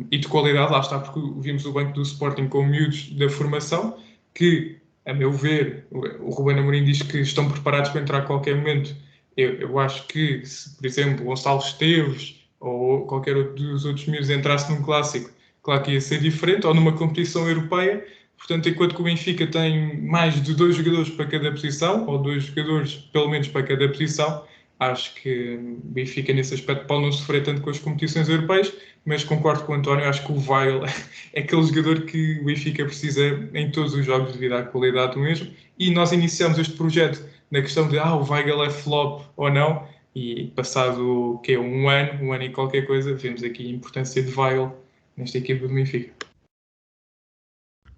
e de qualidade, lá está, porque vimos o banco do Sporting com miúdos da formação, que, a meu ver, o Ruben Amorim diz que estão preparados para entrar a qualquer momento. Eu acho que, se, por exemplo, Gonçalo Esteves ou qualquer outro dos outros miúdos entrasse num clássico, claro que ia ser diferente, ou numa competição europeia. Portanto, enquanto que o Benfica tem mais de 2 jogadores para cada posição, ou 2 jogadores pelo menos para cada posição, acho que o Benfica nesse aspecto pode não sofrer tanto com as competições europeias, mas concordo com o António, acho que o Weigl é aquele jogador que o Benfica precisa em todos os jogos devido à qualidade do mesmo. E nós iniciamos este projeto na questão de o Weigl é flop ou não, e passado um ano e qualquer coisa, vemos aqui a importância de Weigl nesta equipa do Benfica.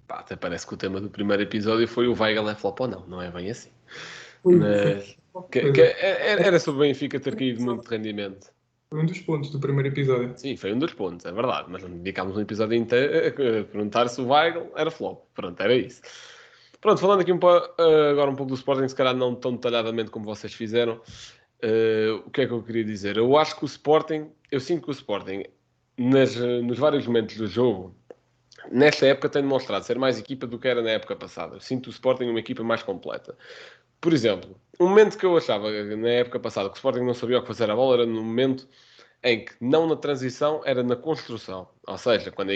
Até parece que o tema do primeiro episódio foi o Weigl é flop ou não, não é bem assim. Mas era sobre o Benfica ter caído muito de rendimento. Foi um dos pontos do primeiro episódio. Sim, foi um dos pontos, é verdade, mas não dedicámos um episódio inteiro a perguntar se o Weigl era flop. Pronto, era isso. Pronto, falando aqui agora um pouco do Sporting, se calhar não tão detalhadamente como vocês fizeram, o que é que eu queria dizer? Eu sinto que o Sporting, nos vários momentos do jogo, nesta época tem demonstrado ser mais equipa do que era na época passada. Eu sinto o Sporting uma equipa mais completa. Por exemplo, um momento que eu achava na época passada que o Sporting não sabia o que fazer a bola era no momento em que, não na transição, era na construção. Ou seja, quando a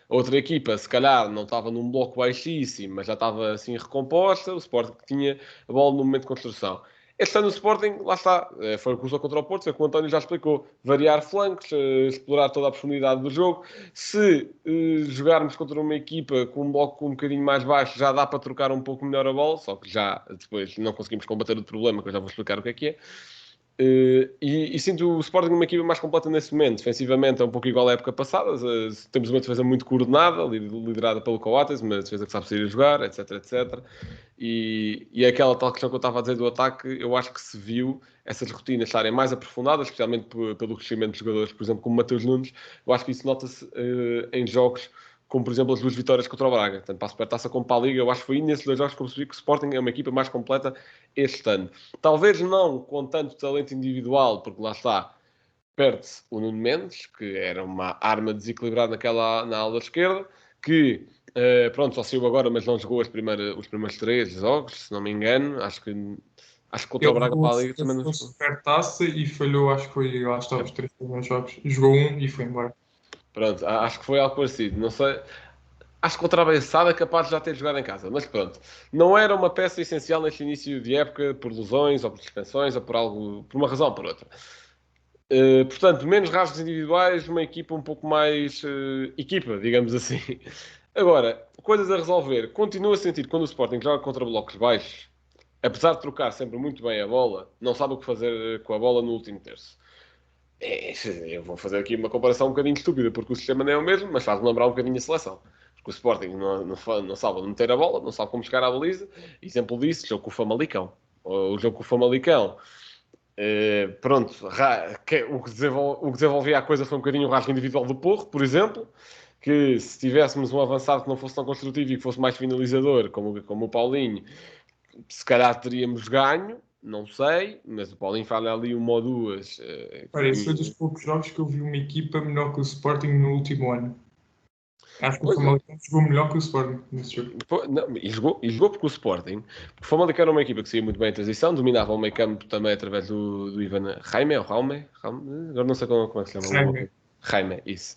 outra equipa, se calhar, não estava num bloco baixíssimo, mas já estava assim recomposta, o Sporting tinha a bola no momento de construção. Este ano o Sporting, lá está, foi o que usou contra o Porto, foi o que o António já explicou, variar flancos, explorar toda a profundidade do jogo. Se jogarmos contra uma equipa com um bloco um bocadinho mais baixo, já dá para trocar um pouco melhor a bola, só que já depois não conseguimos combater o problema, que eu já vou explicar o que é. E sinto o Sporting uma equipa mais completa nesse momento. Defensivamente é um pouco igual à época passada. Temos uma defesa muito coordenada, liderada pelo Coates, uma defesa que sabe sair a jogar, etc, etc. E aquela tal questão que eu estava a dizer do ataque, eu acho que se viu essas rotinas estarem mais aprofundadas, especialmente pelo crescimento de jogadores, por exemplo, como Mateus Nunes. Eu acho que isso nota-se em jogos como, por exemplo, as 2 vitórias contra o Braga, tanto para a Supertaça como para a Liga. Eu acho que foi nesses 2 jogos que eu percebi que o Sporting é uma equipa mais completa este ano. Talvez não com tanto talento individual, porque lá está, perde-se o Nuno Mendes, que era uma arma desequilibrada na ala esquerda, que, pronto, só saiu agora, mas não jogou os primeiros 3 jogos, se não me engano. Acho que contra o Braga para a Liga também não jogou. Supertaça e falhou, acho que foi, lá está, os 3 primeiros jogos. Jogou e foi embora. Pronto, acho que foi algo parecido. Não sei. Acho que contra a Bessada é capaz de já ter jogado em casa. Mas pronto, não era uma peça essencial neste início de época por lesões ou por suspensões ou por uma razão ou por outra. Portanto, menos rasgos individuais, uma equipa um pouco mais equipa, digamos assim. Agora, coisas a resolver. Continuo a sentir que quando o Sporting joga contra blocos baixos, apesar de trocar sempre muito bem a bola, não sabe o que fazer com a bola no último terço. Eu vou fazer aqui uma comparação um bocadinho estúpida, porque o sistema não é o mesmo, mas faz-me lembrar um bocadinho a seleção. Porque o Sporting não sabe onde meter a bola, não sabe como chegar à baliza. Exemplo disso, jogo com o Famalicão. O jogo com o Famalicão, pronto, o que desenvolvia a coisa foi um bocadinho o rasgo individual do Porro, por exemplo, que se tivéssemos um avançado que não fosse tão construtivo e que fosse mais finalizador, como o Paulinho, se calhar teríamos ganho. Não sei, mas o Paulinho falha ali uma ou duas. Esse foi dos poucos jogos que eu vi uma equipa melhor que o Sporting no último ano. Acho que o Famalicão jogou melhor que o Sporting nesse jogo. E jogou porque o Sporting, o Famalicão era uma equipa que saía muito bem em transição, dominava o meio campo também através do Ivan Jaime, ou Raume, agora não sei como é que se chama. Jaime, isso.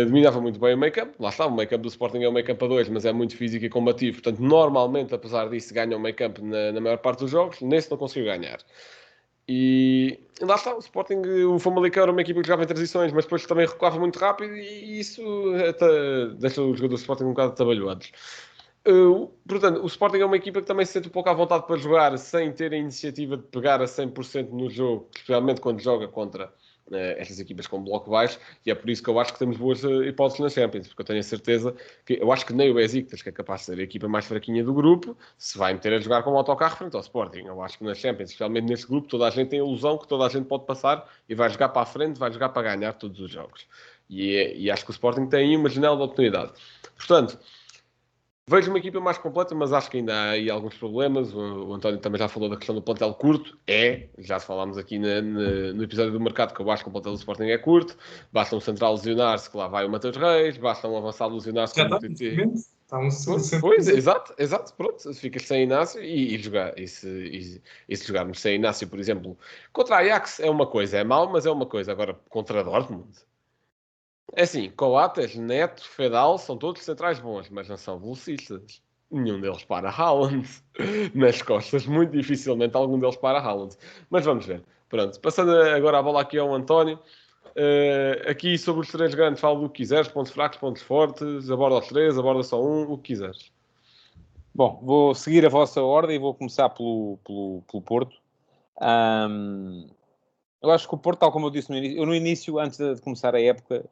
Dominava muito bem o meio campo. Lá está, o meio campo do Sporting é um meio campo a 2, mas é muito físico e combativo. Portanto, normalmente, apesar disso, ganha o meio campo na maior parte dos jogos. Nesse não conseguiu ganhar. E lá está, o Famalicão era uma equipa que jogava em transições, mas depois também recuava muito rápido e isso deixa os jogadores do Sporting um bocado atabalhoados. Portanto, o Sporting é uma equipa que também se sente um pouco à vontade para jogar sem ter a iniciativa de pegar a 100% no jogo, especialmente quando joga contra estas equipas com bloco baixo, e é por isso que eu acho que temos boas hipóteses na Champions, porque eu tenho a certeza que eu acho que nem o Besiktas, que é capaz de ser a equipa mais fraquinha do grupo, se vai meter a jogar com um autocarro frente ao Sporting. Eu acho que na Champions, especialmente neste grupo, toda a gente tem a ilusão que toda a gente pode passar e vai jogar para a frente, vai jogar para ganhar todos os jogos. E acho que o Sporting tem aí uma janela de oportunidade. Portanto, vejo uma equipa mais completa, mas acho que ainda há aí alguns problemas. O António também já falou da questão do plantel curto. Já falámos aqui no episódio do mercado que eu acho que o plantel do Sporting é curto. Basta um central lesionar-se, que lá vai o Mateus Reis. Basta um avançado lesionar-se. Já está um Pois, exato, pronto. Ficas sem Inácio e jogar. E se jogarmos sem Inácio, por exemplo, contra a Ajax é uma coisa, é mau, mas é uma coisa. Agora, contra a Dortmund... É assim, Coates, Neto, Fedal são todos centrais bons, mas não são velocistas. Nenhum deles para Haaland. Nas costas, muito dificilmente algum deles para Haaland. Mas vamos ver. Pronto, passando agora a bola aqui ao António. Aqui sobre os 3 grandes, fala do que quiseres, pontos fracos, pontos fortes, aborda os 3, aborda só um, o que quiseres. Bom, vou seguir a vossa ordem e vou começar pelo Porto. Eu acho que o Porto, tal como eu disse no início, antes de começar a época,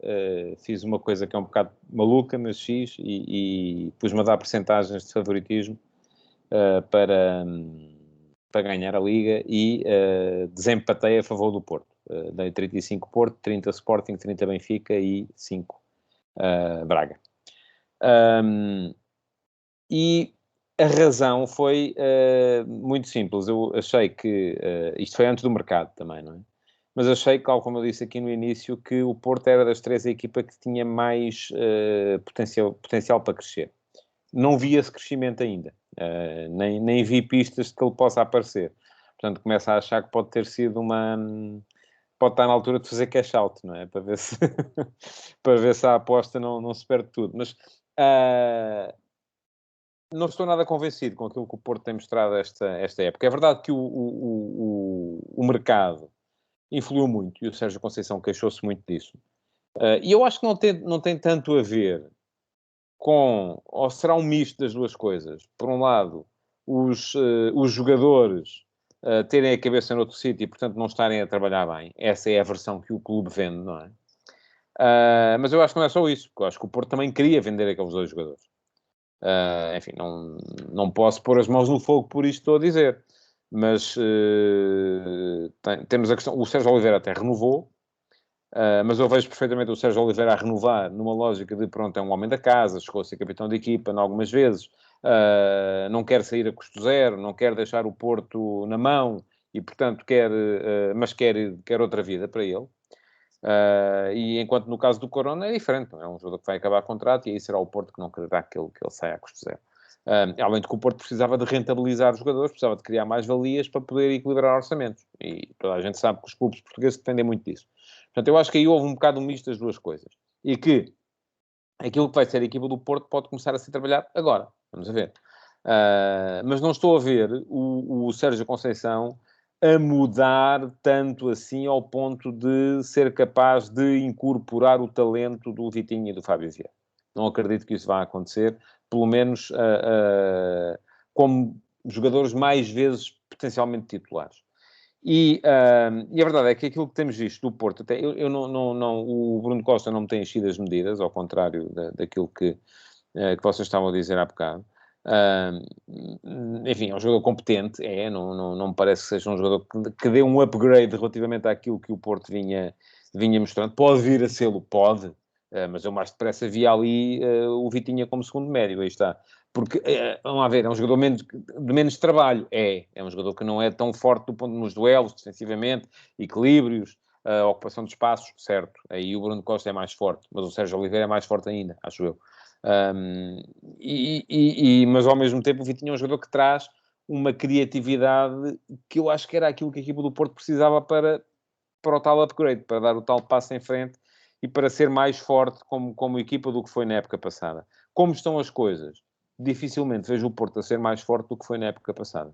fiz uma coisa que é um bocado maluca, mas fiz, e pus-me a dar percentagens de favoritismo para ganhar a Liga e desempatei a favor do Porto. Dei 35 Porto, 30 Sporting, 30 Benfica e 5 Braga. E a razão foi muito simples. Eu achei que... isto foi antes do mercado também, não é? Mas achei, como eu disse aqui no início, que o Porto era das 3 a equipa que tinha mais potencial para crescer. Não vi esse crescimento ainda. Nem vi pistas de que ele possa aparecer. Portanto, começo a achar que pode ter sido pode estar na altura de fazer cash out, não é? Para ver se, para ver se a aposta não se perde tudo. Mas não estou nada convencido com aquilo que o Porto tem mostrado esta época. É verdade que o mercado influiu muito, e o Sérgio Conceição queixou-se muito disso. E eu acho que não tem tanto a ver ou será um misto das duas coisas. Por um lado, os jogadores terem a cabeça noutro sítio e, portanto, não estarem a trabalhar bem. Essa é a versão que o clube vende, não é? Mas eu acho que não é só isso, porque eu acho que o Porto também queria vender aqueles 2 jogadores. Enfim, não posso pôr as mãos no fogo por isto estou a dizer. Mas temos a questão... O Sérgio Oliveira até renovou, mas eu vejo perfeitamente o Sérgio Oliveira a renovar numa lógica de, pronto, é um homem da casa, chegou a ser capitão de equipa algumas vezes, não quer sair a custo zero, não quer deixar o Porto na mão e, portanto, mas quer outra vida para ele. E enquanto no caso do Corona é diferente, é um jogador que vai acabar contrato e aí será o Porto que não quererá que ele saia a custo zero. Além de que o Porto precisava de rentabilizar os jogadores, precisava de criar mais valias para poder equilibrar orçamentos. E toda a gente sabe que os clubes portugueses dependem muito disso. Portanto, eu acho que aí houve um bocado um misto das duas coisas. E que aquilo que vai ser a equipa do Porto pode começar a ser trabalhado agora. Vamos a ver. Mas não estou a ver o Sérgio Conceição a mudar tanto assim ao ponto de ser capaz de incorporar o talento do Vitinho e do Fábio Vieira. Não acredito que isso vá acontecer, pelo menos como jogadores mais vezes potencialmente titulares. E a verdade é que aquilo que temos visto do Porto, até o Bruno Costa não me tem enchido as medidas, ao contrário daquilo que vocês estavam a dizer há bocado. Enfim, é um jogador competente, não me parece que seja um jogador que dê um upgrade relativamente àquilo que o Porto vinha mostrando. Pode vir a sê-lo, pode, mas eu mais depressa vi ali o Vitinha como segundo médio, aí está. Porque, vamos lá ver, é um jogador de menos trabalho. É um jogador que não é tão forte do ponto nos duelos, defensivamente, equilíbrios, ocupação de espaços, certo. Aí o Bruno Costa é mais forte, mas o Sérgio Oliveira é mais forte ainda, acho eu. Mas ao mesmo tempo o Vitinho é um jogador que traz uma criatividade que eu acho que era aquilo que a equipa do Porto precisava para o tal upgrade, para dar o tal passo em frente e para ser mais forte como equipa do que foi na época passada. Como estão as coisas? Dificilmente vejo o Porto a ser mais forte do que foi na época passada.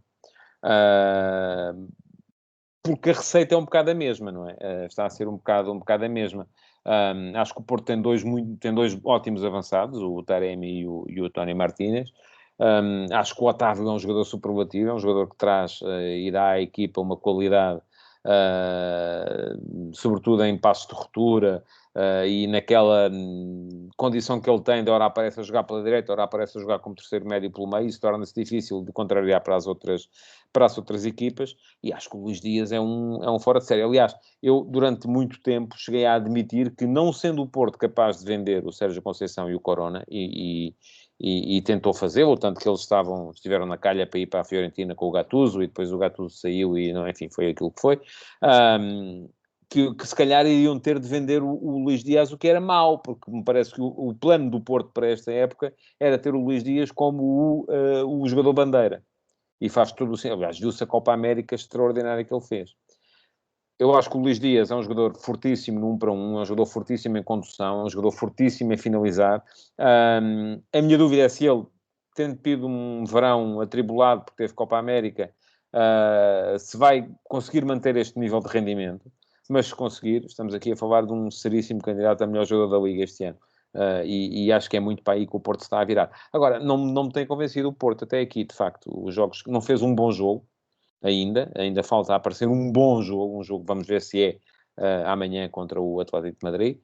Porque a receita é um bocado a mesma, não é? Está a ser um bocado a mesma. Acho que o Porto tem dois ótimos avançados, o Taremi e o Tony Martínez. Acho que o Otávio é um jogador superlativo, é um jogador que traz e dá à equipa uma qualidade, sobretudo em passos de ruptura, e naquela condição que ele tem de ora aparece a jogar pela direita, ora aparece a jogar como terceiro médio pelo meio, isso torna-se difícil de contrariar para as outras equipas, e acho que o Luís Dias é um fora de série. Aliás, eu durante muito tempo cheguei a admitir que, não sendo o Porto capaz de vender o Sérgio Conceição e o Corona, e tentou fazê-lo, tanto que eles estiveram na calha para ir para a Fiorentina com o Gattuso, e depois o Gattuso saiu e, não, enfim, foi aquilo que foi, que se calhar iriam ter de vender o Luís Dias, o que era mau, porque me parece que o plano do Porto para esta época era ter o Luís Dias como o jogador bandeira. E faz tudo assim. Aliás, viu-se a Copa América extraordinária que ele fez. Eu acho que o Luís Dias é um jogador fortíssimo no 1 para 1, é um jogador fortíssimo em condução, é um jogador fortíssimo em finalizar. A minha dúvida é se ele, tendo tido um verão atribulado porque teve Copa América, se vai conseguir manter este nível de rendimento. Mas se conseguir, estamos aqui a falar de um seríssimo candidato a melhor jogador da Liga este ano. E acho que é muito para aí que o Porto está a virar. Agora, não me tem convencido o Porto até aqui, de facto. Os jogos, não fez um bom jogo ainda falta aparecer um bom jogo, vamos ver se é amanhã contra o Atlético de Madrid,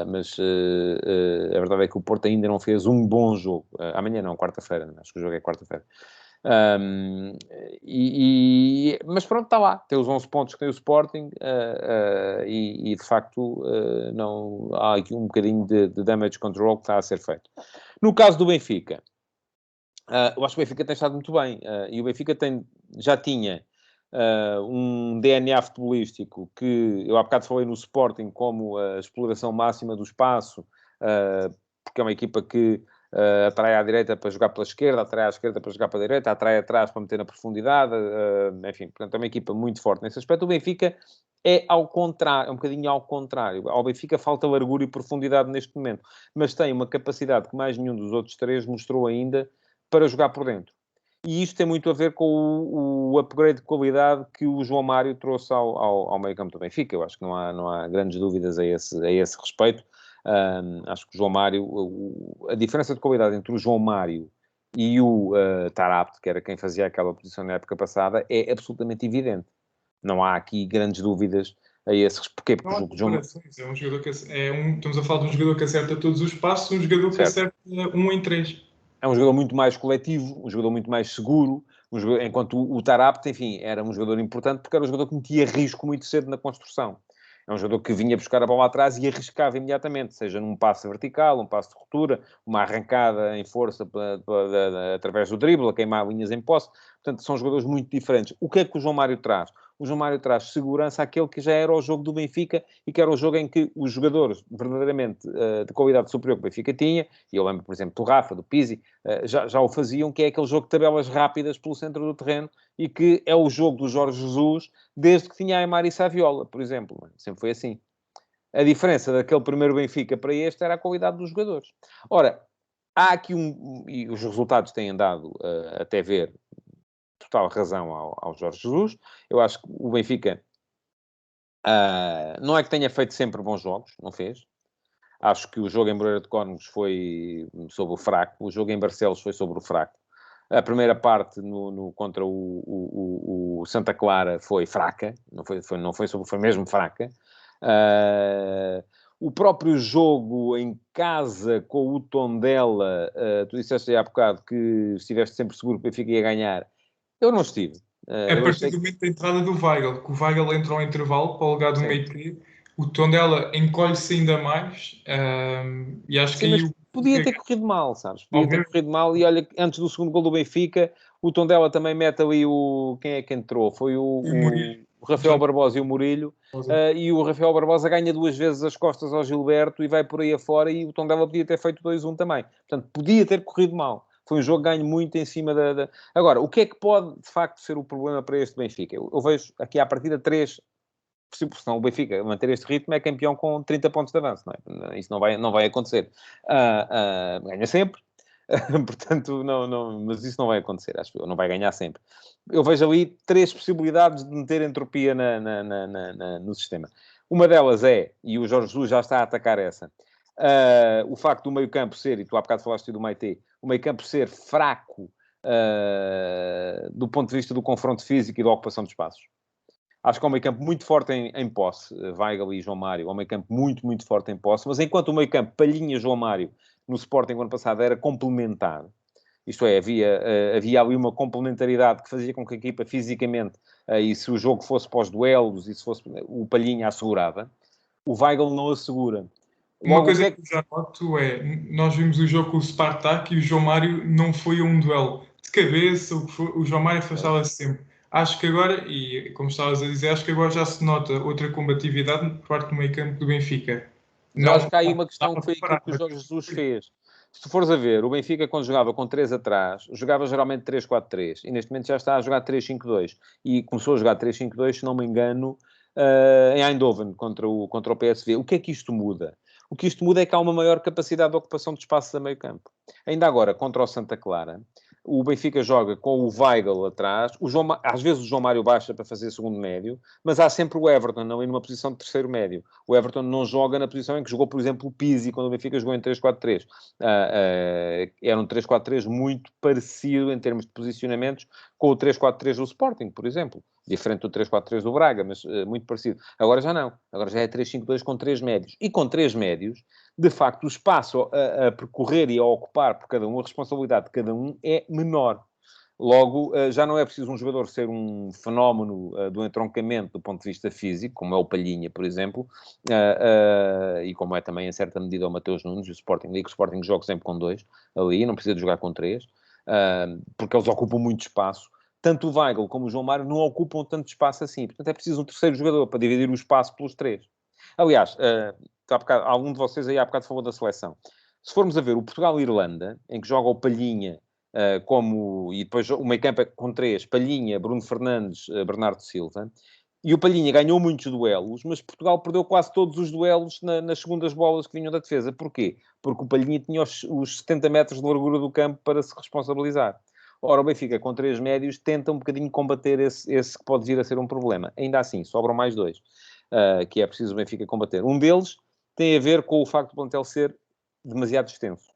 mas a verdade é que o Porto ainda não fez um bom jogo. Amanhã não, quarta-feira, acho que o jogo é quarta-feira. Mas pronto, está lá, tem os 11 pontos que tem o Sporting, e de facto não, há aqui um bocadinho de damage control que está a ser feito. No caso do Benfica, eu acho que o Benfica tem estado muito bem, e o Benfica já tinha um DNA futebolístico que eu há bocado falei no Sporting como a exploração máxima do espaço, porque é uma equipa que atrai à direita para jogar pela esquerda, atrai à esquerda para jogar pela direita, atrai atrás para meter na profundidade, enfim, portanto é uma equipa muito forte nesse aspecto. O Benfica é ao contrário, é um bocadinho ao contrário. Ao Benfica falta largura e profundidade neste momento, mas tem uma capacidade que mais nenhum dos outros três mostrou ainda para jogar por dentro. E isto tem muito a ver com o upgrade de qualidade que o João Mário trouxe ao meio-campo do Benfica. Eu acho que não há grandes dúvidas a esse respeito. Acho que o João Mário, a diferença de qualidade entre o João Mário e o Tarapte, que era quem fazia aquela posição na época passada, é absolutamente evidente. Não há aqui grandes dúvidas a esses. Porquê? Porque Não há o João... comparações. É um jogador que estamos a falar de um jogador que acerta todos os passos, um jogador que Certo. acerta 1 em 3. É um jogador muito mais coletivo, um jogador muito mais seguro, enquanto o Tarapte, enfim, era um jogador importante porque era um jogador que metia risco muito cedo na construção. É um jogador que vinha buscar a bola atrás e arriscava imediatamente, seja num passe vertical, um passe de ruptura, uma arrancada em força através do drible, a queimar linhas em posse. Portanto, são jogadores muito diferentes. O que é que o João Mário traz? O João Mário traz segurança àquele que já era o jogo do Benfica e que era o jogo em que os jogadores verdadeiramente de qualidade superior que o Benfica tinha, e eu lembro, por exemplo, do Rafa, do Pizzi, já o faziam, que é aquele jogo de tabelas rápidas pelo centro do terreno e que é o jogo do Jorge Jesus desde que tinha a Aimar e Saviola, por exemplo. Sempre foi assim. A diferença daquele primeiro Benfica para este era a qualidade dos jogadores. Ora, há aqui e os resultados têm dado até ver total razão ao Jorge Jesus. Eu acho que o Benfica não é que tenha feito sempre bons jogos, não fez. Acho que o jogo em Moreira de Cónegos foi sobre o fraco, o jogo em Barcelos foi sobre o fraco. A primeira parte contra o Santa Clara foi fraca, foi mesmo fraca. O próprio jogo em casa com o Tondela, tu disseste aí há bocado que estiveste sempre seguro que o Benfica ia ganhar. Eu não estive. A partir do momento da entrada do Weigl, que o Weigl entra ao intervalo para o lugar do meio-campo, o Tondela encolhe-se ainda mais e acho Sim, que aí mas podia ter corrido mal, sabes? Podia ter corrido mal e olha, antes do segundo gol do Benfica, o Tondela também mete ali quem é que entrou? Foi o Rafael Barbosa e o Murilho. E o Rafael Barbosa ganha 2 vezes as costas ao Gilberto e vai por aí afora e o Tondela podia ter feito 2-1 também. Portanto, podia ter corrido mal. Foi um jogo ganho muito em cima da... Agora, o que é que pode, de facto, ser o problema para este Benfica? Eu vejo aqui à partida 3... Senão o Benfica manter este ritmo é campeão com 30 pontos de avanço, não é? Isso não vai acontecer. Ganha sempre, portanto, mas isso não vai acontecer, acho que não vai ganhar sempre. Eu vejo ali 3 possibilidades de meter entropia no sistema. Uma delas é, e o Jorge Jesus já está a atacar essa, o facto do meio-campo ser, e tu há bocado falaste do Maite, o meio-campo ser fraco do ponto de vista do confronto físico e da ocupação de espaços. Acho que é um meio-campo muito forte em posse, Weigl e João Mário. É um meio-campo muito, muito forte em posse. Mas enquanto o meio-campo Palhinha e João Mário no Sporting no ano passado era complementar, isto é, havia ali uma complementaridade que fazia com que a equipa fisicamente, e se o jogo fosse pós-duelos, e se fosse o Palhinha assegurava, o Weigl não assegura. Uma coisa que eu já noto nós vimos o jogo com o Spartak e o João Mário não foi um duelo de cabeça, o João Mário afastava-se sempre. Acho que agora, e como estavas a dizer, acho que agora já se nota outra combatividade por parte do meio-campo do Benfica. Eu acho que há aí uma questão que foi aquilo que o Jorge Jesus fez. Se tu fores a ver, o Benfica, quando jogava com 3 atrás, jogava geralmente 3-4-3. E neste momento já está a jogar 3-5-2. E começou a jogar 3-5-2, se não me engano, em Eindhoven, contra o PSV. O que é que isto muda? O que isto muda é que há uma maior capacidade de ocupação de espaço a meio campo. Ainda agora, contra o Santa Clara, o Benfica joga com o Weigl atrás, às vezes o João Mário baixa para fazer segundo médio, mas há sempre o Everton ali numa posição de terceiro médio. O Everton não joga na posição em que jogou, por exemplo, o Pizzi, quando o Benfica jogou em 3-4-3. Era um 3-4-3 muito parecido em termos de posicionamentos com o 3-4-3 do Sporting, por exemplo. Diferente do 3-4-3 do Braga, mas muito parecido. Agora já não. Agora já é 3-5-2 com 3 médios. E com 3 médios, de facto, o espaço a percorrer e a ocupar por cada um, a responsabilidade de cada um é menor. Logo, já não é preciso um jogador ser um fenómeno do entroncamento do ponto de vista físico, como é o Palhinha, por exemplo, e como é também, em certa medida, o Mateus Nunes, o Sporting League. O Sporting joga sempre com 2 ali, não precisa de jogar com 3, porque eles ocupam muito espaço. Tanto o Weigl como o João Mário não ocupam tanto espaço assim. Portanto, é preciso um terceiro jogador para dividir o espaço pelos 3. Aliás, algum de vocês aí há bocado falou da seleção. Se formos a ver o Portugal-Irlanda, em que joga o Palhinha e depois o meio-campo é com 3, Palhinha, Bruno Fernandes, Bernardo Silva, e o Palhinha ganhou muitos duelos, mas Portugal perdeu quase todos os duelos nas segundas bolas que vinham da defesa. Porquê? Porque o Palhinha tinha os 70 metros de largura do campo para se responsabilizar. Ora, o Benfica, com 3 médios, tenta um bocadinho combater esse que pode vir a ser um problema. Ainda assim, sobram mais 2, que é preciso o Benfica combater. Um deles tem a ver com o facto do plantel ser demasiado extenso.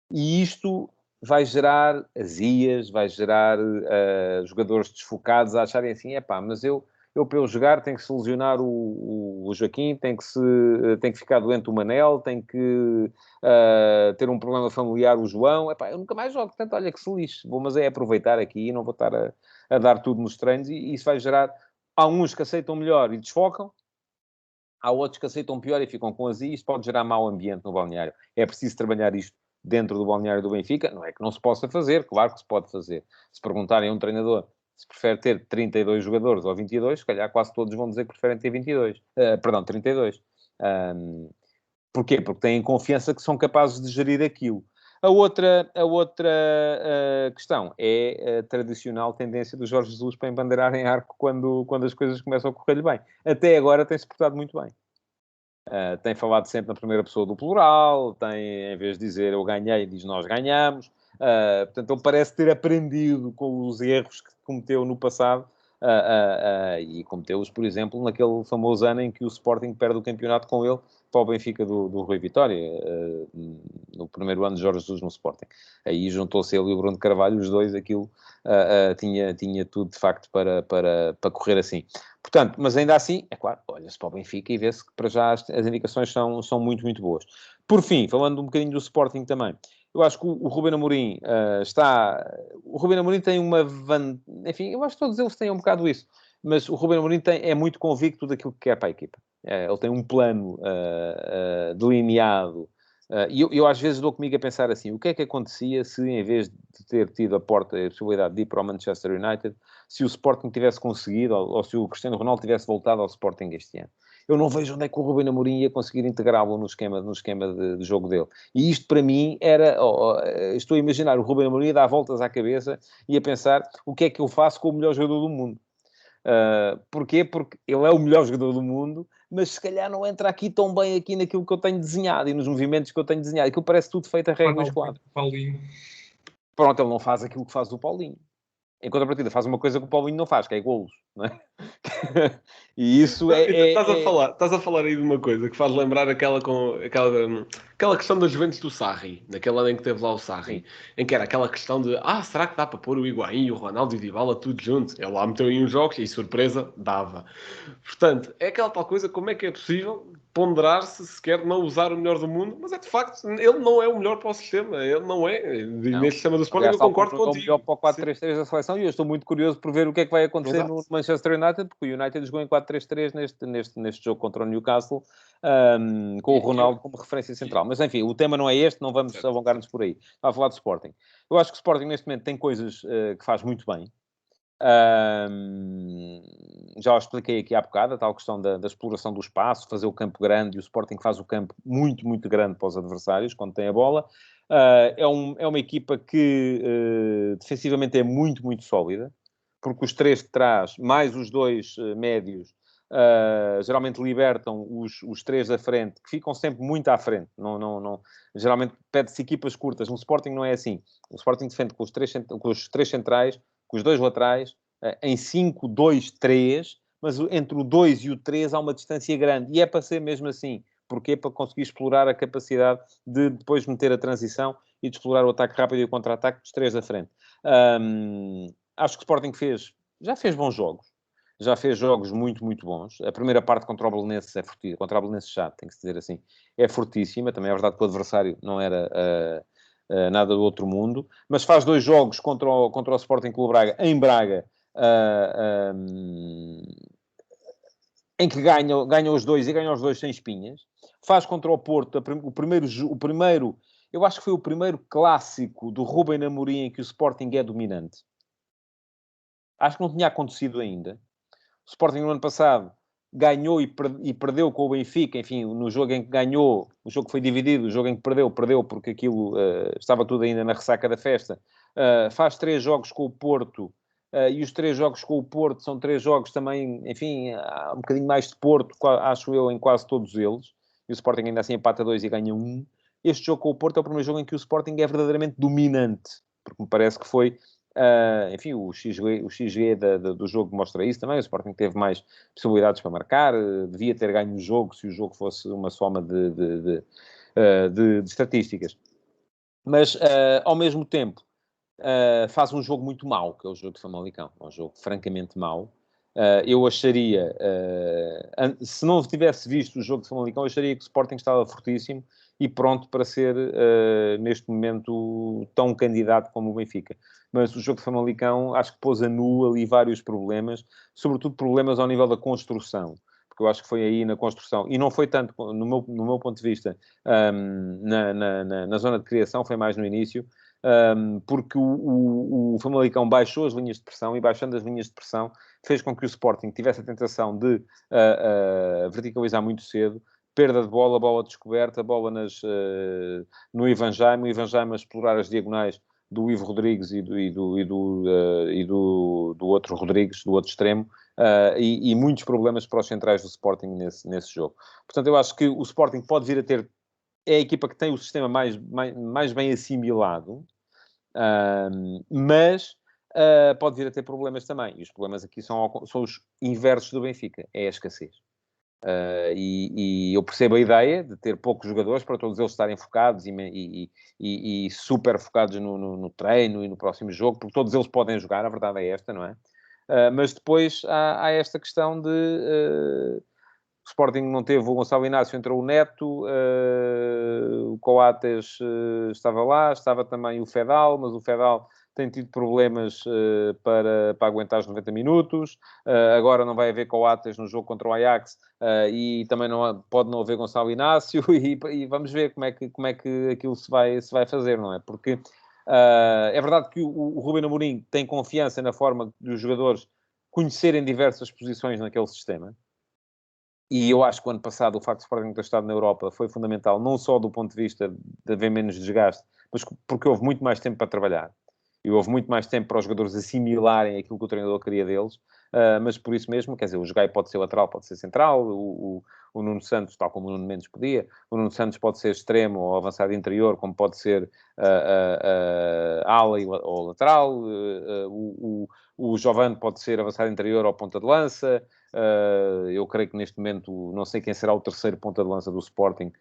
E isto vai gerar azias, vai gerar jogadores desfocados a acharem assim, mas eu para eu jogar tenho que se lesionar o Joaquim, tem que ficar doente o Manel, tem que ter um problema familiar o João. Eu nunca mais jogo, portanto, olha que se lixe. Vou, mas é aproveitar aqui e não vou estar a dar tudo nos treinos e isso vai gerar... Há uns que aceitam melhor e desfocam, há outros que aceitam pior e ficam com azia, e isto pode gerar mau ambiente no balneário. É preciso trabalhar isto dentro do balneário do Benfica. Não é que não se possa fazer, claro que se pode fazer. Se perguntarem a um treinador se prefere ter 32 jogadores ou 22, se calhar quase todos vão dizer que preferem ter 22. 32. Porquê? Porque têm confiança que são capazes de gerir aquilo. A outra questão é a tradicional tendência do Jorge Jesus para embandeirar em arco quando as coisas começam a correr-lhe bem. Até agora tem-se portado muito bem. Tem falado sempre na primeira pessoa do plural, tem, em vez de dizer eu ganhei, diz nós ganhamos. Portanto, ele parece ter aprendido com os erros que cometeu no passado e cometeu-os, por exemplo, naquele famoso ano em que o Sporting perde o campeonato com ele para o Benfica do Rui Vitória, no primeiro ano de Jorge Jesus no Sporting. Aí juntou-se ele e o Bruno Carvalho, os dois, aquilo tinha tudo, de facto, para correr assim. Portanto, mas ainda assim, é claro, olha-se para o Benfica e vê-se que para já as indicações são muito, muito boas. Por fim, falando um bocadinho do Sporting também, eu acho que o Ruben Amorim O Ruben Amorim tem uma... Enfim, eu acho que todos eles têm um bocado isso. Mas o Ruben Amorim é muito convicto daquilo que quer para a equipa. Ele tem um plano delineado. E eu às vezes dou comigo a pensar assim, o que é que acontecia se, em vez de ter tido a possibilidade de ir para o Manchester United, se o Sporting tivesse conseguido, ou se o Cristiano Ronaldo tivesse voltado ao Sporting este ano? Eu não vejo onde é que o Ruben Amorim ia conseguir integrá-lo no esquema de jogo dele. E isto, para mim, era... estou a imaginar o Ruben Amorim a dar voltas à cabeça e a pensar o que é que eu faço com o melhor jogador do mundo. Porquê? Porque ele é o melhor jogador do mundo, mas se calhar não entra aqui tão bem aqui naquilo que eu tenho desenhado e nos movimentos que eu tenho desenhado. Aquilo parece tudo feito a régua e esquadro. Pronto, ele não faz aquilo que faz o Paulinho. Em contrapartida, faz uma coisa que o Paulinho não faz, que é golos, não é? E isso Estás a falar aí de uma coisa que faz lembrar aquela questão da Juventus do Sarri, naquele ano em que teve lá o Sarri, em que era aquela questão de será que dá para pôr o Higuaín, o Ronaldo e o Dybala tudo junto? Ele lá meteu em uns jogos e, surpresa, dava. Portanto, é aquela tal coisa, como é que é possível ponderar-se se quer não usar o melhor do mundo, mas é de facto, ele não é o melhor para o sistema, ele não é. Neste sistema do Sporting eu concordo contigo. É o melhor para o 4-3-3 da seleção e eu estou muito curioso por ver o que é que vai acontecer no Manchester United, porque o United jogou em 4-3-3 neste jogo contra o Newcastle, com o Ronaldo como referência central. Mas enfim, o tema não é este, não vamos alongar-nos por aí. Estava a falar do Sporting. Eu acho que o Sporting neste momento tem coisas que faz muito bem. Já o expliquei aqui há bocado, a tal questão da exploração do espaço, fazer o campo grande, e o Sporting faz o campo muito, muito grande para os adversários, quando tem a bola. É uma equipa que defensivamente é muito, muito sólida, porque os três de trás, mais os dois médios, geralmente libertam os três da frente, que ficam sempre muito à frente. Geralmente pede-se equipas curtas. No Sporting não é assim. O Sporting defende com os três centrais, com os dois laterais, em 5-2-3, mas entre o 2 e o 3 há uma distância grande. E é para ser mesmo assim. Porquê? Para conseguir explorar a capacidade de depois meter a transição e de explorar o ataque rápido e o contra-ataque dos três da frente. Acho que o Sporting já fez bons jogos. Já fez jogos muito, muito bons. A primeira parte contra o Belenenses é fortíssima. Contra o Belenenses já, tem que se dizer assim. É fortíssima. Também é verdade que o adversário não era... nada do outro mundo, mas faz 2 jogos contra o Sporting Clube Braga, em Braga, em que ganha os dois e ganha os dois sem espinhas. Faz contra o Porto o primeiro, eu acho que foi o primeiro clássico do Ruben Amorim em que o Sporting é dominante. Acho que não tinha acontecido ainda. O Sporting no ano passado ganhou e perdeu com o Benfica, enfim, no jogo em que ganhou, o jogo foi dividido, o jogo em que perdeu porque aquilo estava tudo ainda na ressaca da festa. Faz 3 jogos com o Porto, e os 3 jogos com o Porto são 3 jogos também, enfim, há um bocadinho mais de Porto, acho eu, em quase todos eles, e o Sporting ainda assim empata 2 e ganha 1. Este jogo com o Porto é o primeiro jogo em que o Sporting é verdadeiramente dominante, porque me parece que foi... enfim, o XG do jogo mostra isso também. O Sporting teve mais possibilidades para marcar, devia ter ganho o jogo se o jogo fosse uma soma de estatísticas. Mas, ao mesmo tempo, faz um jogo muito mau, que é o jogo de Famalicão. É um jogo francamente mau. Eu acharia, se não tivesse visto o jogo de Famalicão, eu acharia que o Sporting estava fortíssimo e pronto para ser, neste momento, tão candidato como o Benfica. Mas o jogo de Famalicão, acho que pôs a nu ali vários problemas, sobretudo problemas ao nível da construção. Porque eu acho que foi aí na construção, e não foi tanto, no meu ponto de vista, na zona de criação, foi mais no início, porque o Famalicão baixou as linhas de pressão, e baixando as linhas de pressão, fez com que o Sporting tivesse a tentação de verticalizar muito cedo, perda de bola descoberta, bola no Ivan Jaime, o Ivan Jaime a explorar as diagonais do Ivo Rodrigues e do outro Rodrigues, do outro extremo, e muitos problemas para os centrais do Sporting nesse jogo. Portanto, eu acho que o Sporting pode vir a ter... É a equipa que tem o sistema mais bem assimilado, mas pode vir a ter problemas também. E os problemas aqui são os inversos do Benfica. É a escassez. E eu percebo a ideia de ter poucos jogadores para todos eles estarem focados e super focados no treino e no próximo jogo, porque todos eles podem jogar, a verdade é esta, não é? Mas depois há esta questão de... o Sporting não teve o Gonçalo Inácio, entrou o Neto, o Coates estava lá, estava também o Fedal, mas o Fedal tem tido problemas para aguentar os 90 minutos. Agora não vai haver Coates no jogo contra o Ajax e também pode não haver Gonçalo Inácio e vamos ver como é que aquilo se vai fazer, não é? Porque é verdade que o Ruben Amorim tem confiança na forma dos jogadores conhecerem diversas posições naquele sistema. E eu acho que o ano passado o facto de o Sporting ter estado na Europa foi fundamental, não só do ponto de vista de haver menos desgaste, mas porque houve muito mais tempo para trabalhar. E houve muito mais tempo para os jogadores assimilarem aquilo que o treinador queria deles. Mas por isso mesmo, quer dizer, o Jogai pode ser lateral, pode ser central, o Nuno Santos, tal como o Nuno Mendes podia, o Nuno Santos pode ser extremo ou avançado interior, como pode ser ala ou lateral, o Giovane pode ser avançado interior ou ponta de lança. Eu creio que neste momento, não sei quem será o terceiro ponta de lança do Sporting,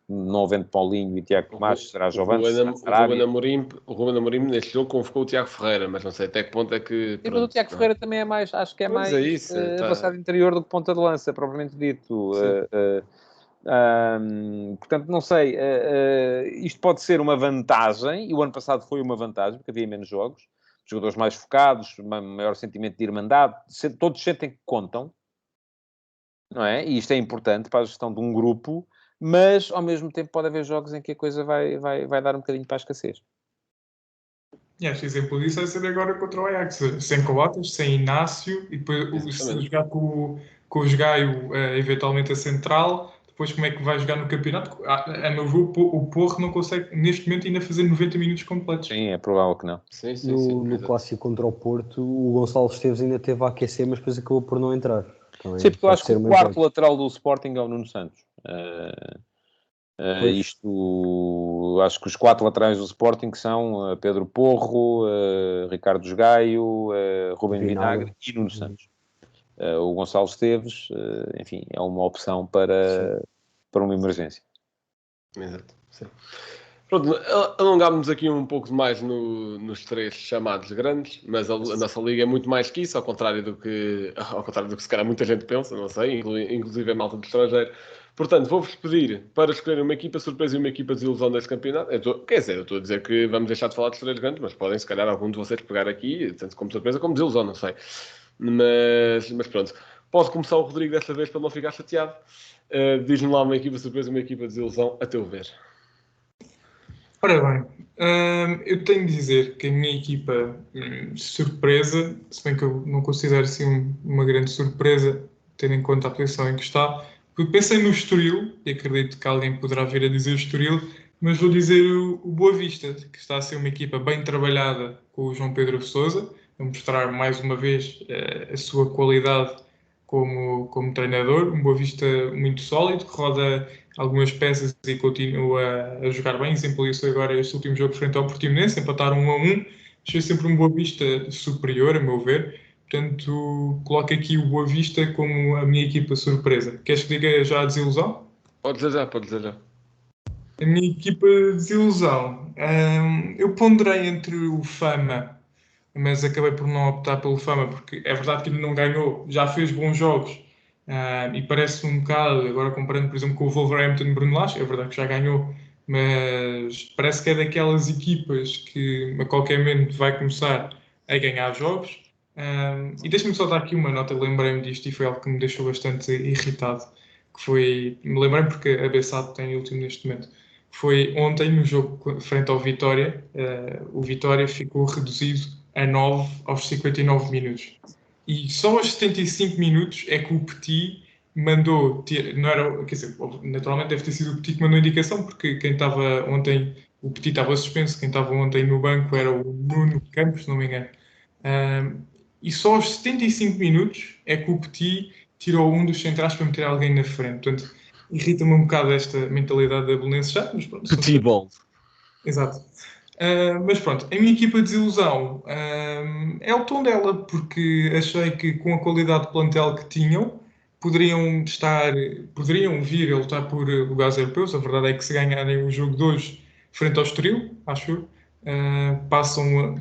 não havendo Paulinho e Tiago Tomás, será Giovane. O Ruben Amorim neste jogo convocou o Tiago Ferreira, mas não sei até que ponto é que... Mas o Tiago Ferreira também é mais, acho que é mais avançado interior do que ponta de lança, propriamente dito. Portanto, não sei, isto pode ser uma vantagem, e o ano passado foi uma vantagem, porque havia menos jogos, jogadores mais focados, maior sentimento de irmandade, todos sentem que contam, não é? E isto é importante para a gestão de um grupo, mas ao mesmo tempo pode haver jogos em que a coisa vai dar um bocadinho para a escassez. E acho que exemplo disso vai ser agora contra o Ajax, sem Coates, sem Inácio, e depois se jogar com o Jogaio, eventualmente a central, depois como é que vai jogar no campeonato? A meu ver, o Porro não consegue, neste momento, ainda fazer 90 minutos completos. Sim, é provável que não. No clássico contra o Porto, o Gonçalo Esteves ainda teve a aquecer, mas depois acabou por não entrar. Também sim, porque eu acho que o quarto lateral do Sporting é o Nuno Santos. Acho que os 4 laterais do Sporting são Pedro Porro, Ricardo Jogaio, Rubem Vinagre e Nuno Santos. O Gonçalo Esteves, enfim, é uma opção para uma emergência. Exato, sim. Pronto, alongámos aqui um pouco mais nos 3 chamados grandes, mas a nossa liga é muito mais que isso, ao contrário do que se calhar muita gente pensa, não sei, inclusive a malta do estrangeiro. Portanto, vou-vos pedir para escolher uma equipa surpresa e uma equipa de desilusão deste campeonato. Eu estou a dizer que vamos deixar de falar dos 3 grandes, mas podem, se calhar, algum de vocês pegar aqui, tanto como surpresa como desilusão, não sei. Mas pronto. Pode começar o Rodrigo desta vez para não ficar chateado. Diz-me lá uma equipa surpresa e uma equipa de desilusão, a teu ver. Ora bem, eu tenho de dizer que a minha equipa surpresa, se bem que eu não considero assim uma grande surpresa, tendo em conta a posição em que está, porque pensei no Estoril, e acredito que alguém poderá vir a dizer Estoril, mas vou dizer o Boa Vista, que está a ser uma equipa bem trabalhada com o João Pedro Sousa, a mostrar mais uma vez a sua qualidade como treinador, um Boa Vista muito sólido, que roda algumas peças e continua a jogar bem. Exemplo disso agora este último jogo frente ao Portimonense, empataram 1-1. Achei sempre um Boa Vista superior, a meu ver. Portanto, coloco aqui o Boa Vista como a minha equipa surpresa. Queres que diga já a desilusão? Pode dizer já. A minha equipa de desilusão. Eu ponderei entre o Fama, mas acabei por não optar pelo Fama, porque é verdade que ele não ganhou, já fez bons jogos, e parece um bocado, agora comparando, por exemplo, com o Wolverhampton Bruno Lage, é verdade que já ganhou, mas parece que é daquelas equipas que a qualquer momento vai começar a ganhar jogos. E deixa-me só dar aqui uma nota, lembrei-me disto e foi algo que me deixou bastante irritado, que foi, me lembrei porque a Bessade tem último neste momento, foi ontem no jogo frente ao Vitória, o Vitória ficou reduzido a 9 aos 59 minutos. E só aos 75 minutos é que o Petit mandou, não era, quer dizer, naturalmente deve ter sido o Petit que mandou a indicação, porque quem estava ontem, o Petit estava suspenso, quem estava ontem no banco era o Nuno Campos, se não me engano. E só aos 75 minutos é que o Petit tirou um dos centrais para meter alguém na frente. Portanto, irrita-me um bocado esta mentalidade da Belenenses já, mas pronto. Petit ball. Exato. Mas pronto, a minha equipa de desilusão é o Tondela, porque achei que com a qualidade de plantel que tinham, poderiam vir a lutar por lugares europeus. A verdade é que se ganharem o jogo de hoje frente ao Estoril, acho eu, passam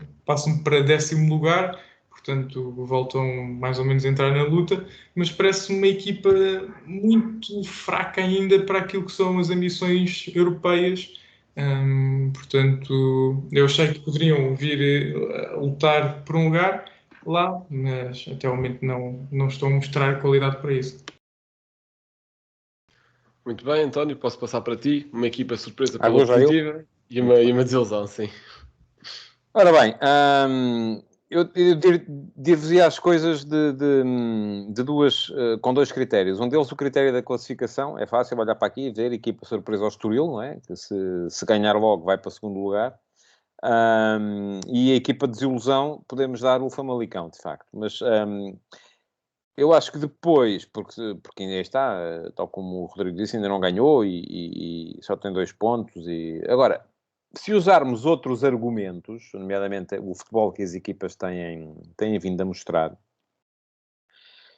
para 10º lugar, portanto voltam mais ou menos a entrar na luta, mas parece uma equipa muito fraca ainda para aquilo que são as ambições europeias. Portanto, eu achei que poderiam vir a lutar por um lugar lá, mas até o momento não estão a mostrar qualidade para isso. Muito bem, António, posso passar para ti uma equipa surpresa pela Agora já eu? positiva e uma desilusão, sim. Ora bem, eu dir-vos-ia as coisas de duas, com dois critérios. Um deles, o critério da classificação. É fácil olhar para aqui e ver equipa surpresa ao Estoril, não é? Que se ganhar logo vai para o segundo lugar. E a equipa de desilusão podemos dar o Famalicão, de facto. Mas eu acho que depois, porque ainda está, tal como o Rodrigo disse, ainda não ganhou e só tem 2 pontos. Agora, se usarmos outros argumentos, nomeadamente o futebol que as equipas têm vindo a mostrar,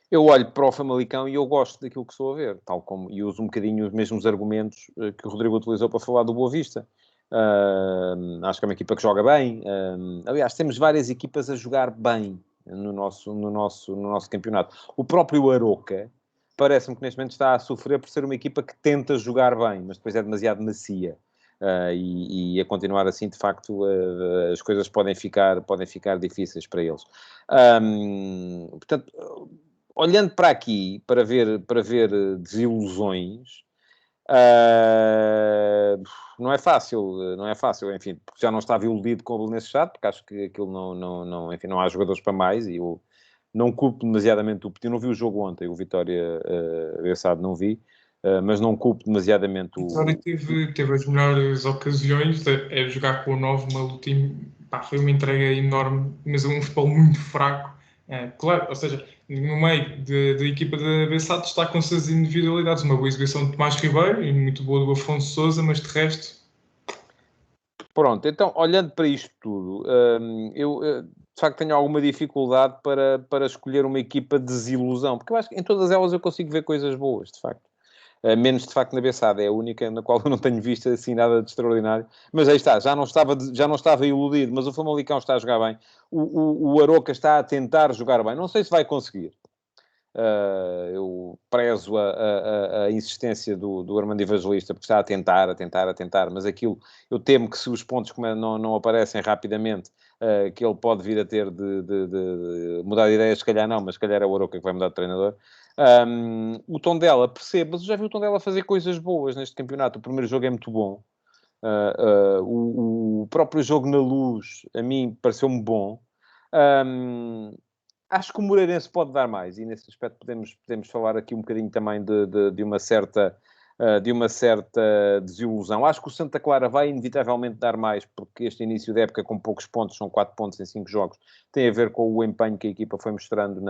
eu olho para o Famalicão e eu gosto daquilo que estou a ver, tal como, e uso um bocadinho os mesmos argumentos que o Rodrigo utilizou para falar do Boa Vista. Acho que é uma equipa que joga bem. Aliás, temos várias equipas a jogar bem no nosso campeonato. O próprio Aroca parece-me que neste momento está a sofrer por ser uma equipa que tenta jogar bem, mas depois é demasiado macia. E a continuar assim, de facto, as coisas podem ficar difíceis para eles. Portanto, olhando para aqui, para ver desilusões, não é fácil, enfim, porque já não estava iludido com o Belenenses Chato, porque acho que aquilo enfim, não há jogadores para mais, e eu não culpo demasiadamente o Petit. Eu não vi o jogo ontem, o Vitória Bessade não vi, mas não culpo demasiadamente o... Vitória teve as melhores ocasiões, é jogar com o 9, uma luta, foi uma entrega enorme, mas é um futebol muito fraco. Claro, ou seja, no meio da equipa da Bessade destacam-se as individualidades, uma boa exibição de Tomás Ribeiro e muito boa do Afonso Sousa, mas de resto... Pronto, então, olhando para isto tudo, eu de facto tenho alguma dificuldade para escolher uma equipa de desilusão, porque eu acho que em todas elas eu consigo ver coisas boas, de facto. Menos, de facto, na Bessade, é a única na qual eu não tenho visto assim nada de extraordinário. Mas aí está, já não estava iludido, mas o Famalicão está a jogar bem. O Aroca está a tentar jogar bem. Não sei se vai conseguir. Eu prezo a insistência do Armando Evangelista, porque está a tentar, mas aquilo, eu temo que se os pontos não aparecem rapidamente, que ele pode vir a ter de mudar de ideias, se calhar não, mas se calhar é o Aroca que vai mudar de treinador. O Tondela, percebo, mas eu já vi o Tondela fazer coisas boas neste campeonato. O primeiro jogo é muito bom. O próprio jogo na Luz, a mim, pareceu-me bom. Acho que o Moreirense pode dar mais, e nesse aspecto podemos falar aqui um bocadinho também de uma certa desilusão. Acho que o Santa Clara vai inevitavelmente dar mais, porque este início da época com poucos pontos, são 4 pontos em 5 jogos, tem a ver com o empenho que a equipa foi mostrando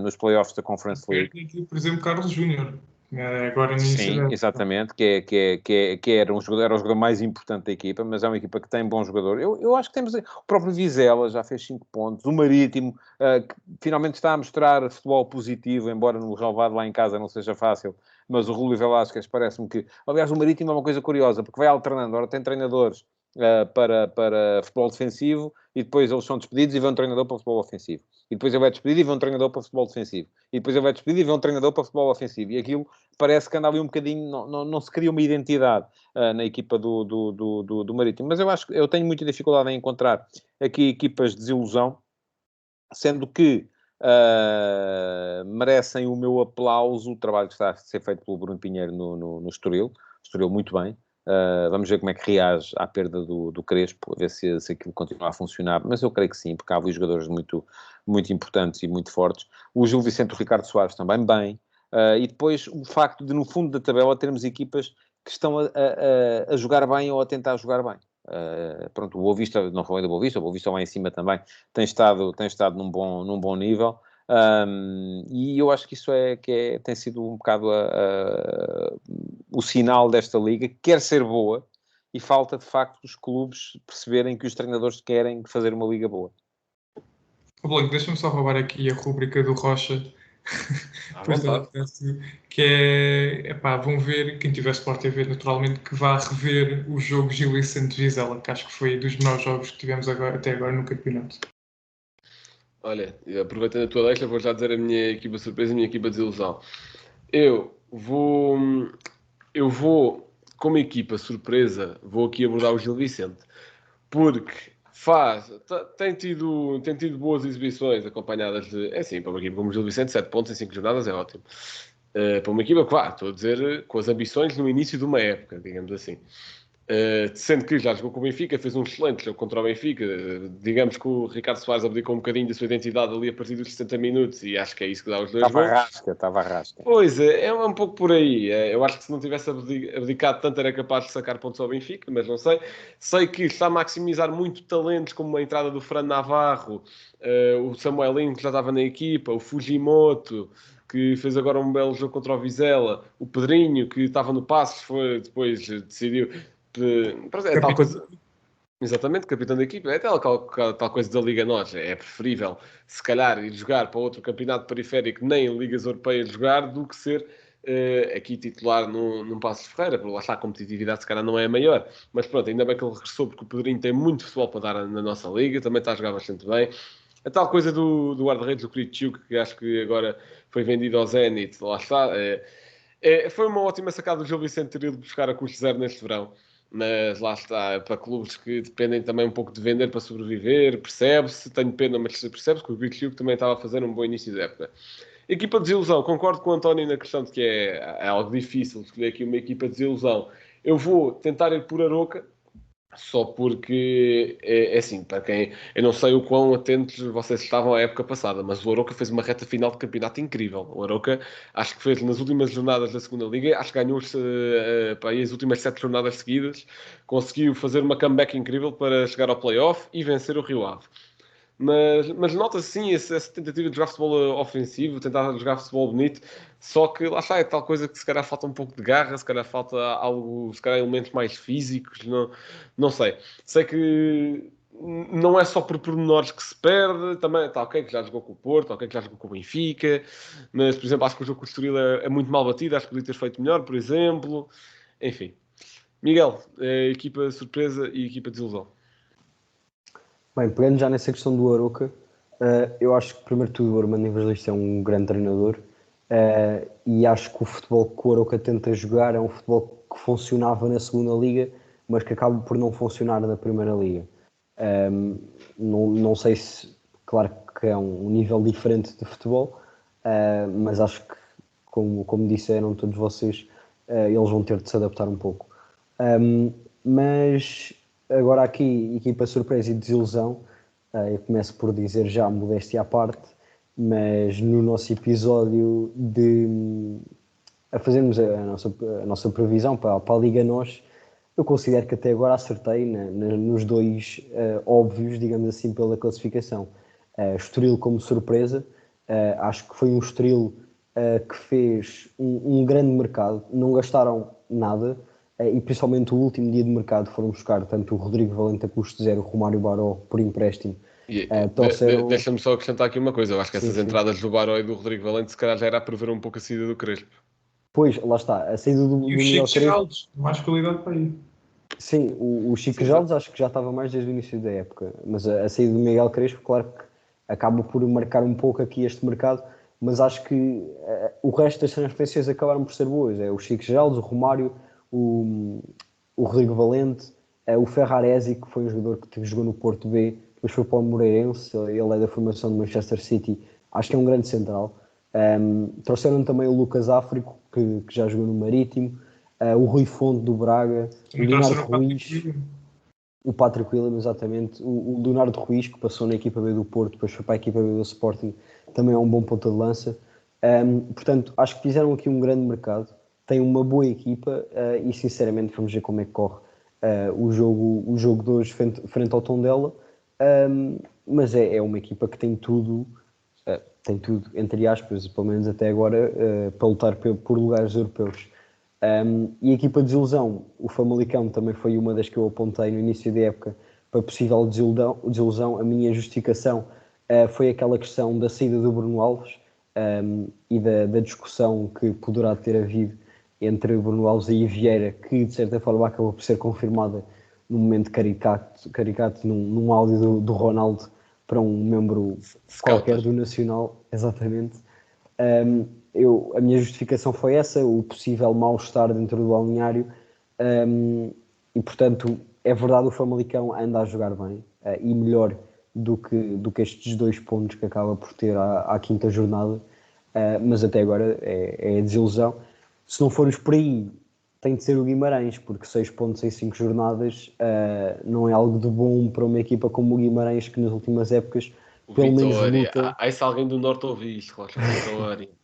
nos playoffs da Conference League. Aqui, por exemplo, Carlos Júnior. agora no início Sim, exatamente, que era o jogador mais importante da equipa, mas é uma equipa que tem bom jogador. Eu acho que temos o próprio Vizela, já fez 5 pontos, o Marítimo, que finalmente está a mostrar futebol positivo, embora no relvado lá em casa não seja fácil, mas o Rúlio Velasquez parece-me que... Aliás, o Marítimo é uma coisa curiosa, porque vai alternando, ora tem treinadores para futebol defensivo, e depois eles são despedidos e vem um treinador para futebol ofensivo. E depois ele é despedido e vem um treinador para futebol defensivo. E depois ele é despedido e vem um treinador para futebol ofensivo. E aquilo parece que anda ali um bocadinho... Não se cria uma identidade na equipa do Marítimo. Mas eu tenho muita dificuldade em encontrar aqui equipas de desilusão, sendo que merecem o meu aplauso o trabalho que está a ser feito pelo Bruno Pinheiro no Estoril. Estoril muito bem. Vamos ver como é que reage à perda do Crespo, a ver se aquilo continua a funcionar, mas eu creio que sim, porque há ali jogadores muito, muito importantes e muito fortes. O Gil Vicente e o Ricardo Soares também bem, e depois o facto de no fundo da tabela termos equipas que estão a jogar bem ou a tentar jogar bem. Pronto, o Boa Vista, não falei do Boa Vista, o Boa Vista lá em cima também tem estado num bom nível. E eu acho que isso tem sido um bocado o sinal desta liga, que quer ser boa, e falta de facto os clubes perceberem que os treinadores querem fazer uma liga boa. Blanco, deixa-me só roubar aqui a rúbrica do Rocha, que vão ver, quem tiver Sport TV naturalmente, que vá rever o jogo Gil Vicente Vizela, que acho que foi dos melhores jogos que tivemos até agora no campeonato. Olha, aproveitando a tua deixa, vou já dizer a minha equipa surpresa e a minha equipa de desilusão. Eu vou, como equipa surpresa, vou aqui abordar o Gil Vicente, porque tem tido boas exibições acompanhadas de... É assim, para uma equipa como o Gil Vicente, 7 pontos em 5 jornadas é ótimo. Para uma equipa, estou a dizer, com as ambições no início de uma época, digamos assim. Sendo que já jogou com o Benfica, fez um excelente jogo contra o Benfica. Digamos que o Ricardo Soares abdicou um bocadinho da sua identidade ali a partir dos 60 minutos, e acho que é isso que dá os 2 gols. Estava a rasca. Pois, é um pouco por aí. Eu acho que se não tivesse abdicado tanto era capaz de sacar pontos ao Benfica, mas não sei. Sei que está a maximizar muito talentos, como a entrada do Fran Navarro, o Samuelinho, que já estava na equipa, o Fujimoto, que fez agora um belo jogo contra o Vizela, o Pedrinho, que estava no Passos, depois decidiu... É tal coisa, exatamente, capitão da equipa, é tal coisa da Liga Nós. É preferível, se calhar, ir jogar para outro campeonato periférico, nem em Ligas Europeias jogar, do que ser aqui titular num Passos de Ferreira, porque lá está, a competitividade se calhar não é a maior. Mas pronto, ainda bem que ele regressou, porque o Pedrinho tem muito futebol para dar na nossa Liga, também está a jogar bastante bem. A tal coisa do guarda-redes, do Kritchuk, que acho que agora foi vendido ao Zenit, lá está. Foi uma ótima sacada do Gil Vicente ter ido buscar a custo zero neste verão. Mas lá está, para clubes que dependem também um pouco de vender para sobreviver, percebe-se, tenho pena, mas percebe-se que o Kritchuk também estava a fazer um bom início de época. Equipa de desilusão, concordo com o António na questão de que é algo difícil escolher aqui uma equipa de desilusão. Eu vou tentar ir por Aroca, só porque é assim, para quem... Eu não sei o quão atentos vocês estavam à época passada, mas o Aroca fez uma reta final de campeonato incrível. O Aroca, acho que fez nas últimas jornadas da segunda Liga, acho que ganhou as últimas 7 jornadas seguidas, conseguiu fazer uma comeback incrível para chegar ao play-off e vencer o Rio Ave. Mas nota-se sim essa tentativa de jogar futebol ofensivo, tentar jogar futebol bonito, só que lá está, é tal coisa que se calhar falta um pouco de garra, se calhar falta algo, se calhar elementos mais físicos, não sei. Sei que não é só por pormenores que se perde, também está ok que já jogou com o Porto, ok que já jogou com o Benfica, mas por exemplo acho que o jogo com o Estoril é muito mal batido, acho que podia ter feito melhor, por exemplo. Enfim. Miguel, equipa surpresa e equipa de desilusão. Bem, pegando já nessa questão do Aroca, eu acho que primeiro de tudo o Armando Evangelista é um grande treinador, e acho que o futebol que o Aroca tenta jogar é um futebol que funcionava na segunda liga, mas que acaba por não funcionar na primeira liga. Não sei se, claro que é um nível diferente de futebol, mas acho que, como disseram todos vocês, eles vão ter de se adaptar um pouco. Mas agora aqui, equipa surpresa e desilusão, eu começo por dizer já modéstia à parte, mas no nosso episódio a fazermos a nossa previsão para a Liga Nós, eu considero que até agora acertei nos 2 óbvios, digamos assim, pela classificação. Estoril como surpresa, acho que foi um Estoril que fez um grande mercado, não gastaram nada, e principalmente o último dia de mercado foram buscar tanto o Rodrigo Valente a custo zero, o Romário Baró por empréstimo. Deixa-me só acrescentar aqui uma coisa. Eu acho que essas Sim. entradas do Baró e do Rodrigo Valente se calhar já era a prever um pouco a saída do Crespo. Pois, lá está, a saída do E o Miguel Chico Crespo. Geraldes, mais qualidade para ir. Sim, o Chico Geraldes acho que já estava mais desde o início da época, mas a saída do Miguel Crespo, claro que acaba por marcar um pouco aqui este mercado, mas acho que o resto das transferências acabaram por ser boas. É o Chico Geraldes, o Romário, o Rodrigo Valente, o Ferraresi, que foi um jogador que jogou no Porto B, depois foi para o Moreirense, ele é da formação de Manchester City, acho que é um grande central. Trouxeram também o Lucas Áfrico, que já jogou no Marítimo, o Rui Fonte do Braga, o Leonardo Ruiz, o Patrick William, exatamente, o Leonardo Ruiz, que passou na equipa B do Porto, depois foi para a equipa B do Sporting, também é um bom ponta de lança. Portanto, acho que fizeram aqui um grande mercado, tem uma boa equipa e sinceramente vamos ver como é que corre o jogo de hoje frente ao Tondela, mas é uma equipa que tem tudo, entre aspas, pelo menos até agora, para lutar por lugares europeus. E a equipa de desilusão, o Famalicão também foi uma das que eu apontei no início da época para possível desilusão. A minha justificação foi aquela questão da saída do Bruno Alves e da discussão que poderá ter havido entre Bruno Alves e Vieira, que de certa forma acabou por ser confirmada num momento caricato num áudio do Ronaldo para um membro qualquer do Nacional, exatamente. A minha justificação foi essa, o possível mal-estar dentro do balneário, e portanto é verdade, o Famalicão anda a jogar bem e melhor do que estes 2 pontos que acaba por ter à quinta jornada, mas até agora é a desilusão. Se não formos por aí, tem de ser o Guimarães, porque 6 pontos em 5 jornadas não é algo de bom para uma equipa como o Guimarães, que nas últimas épocas pelo menos luta. Aí se alguém do Norte ouvir isto, claro.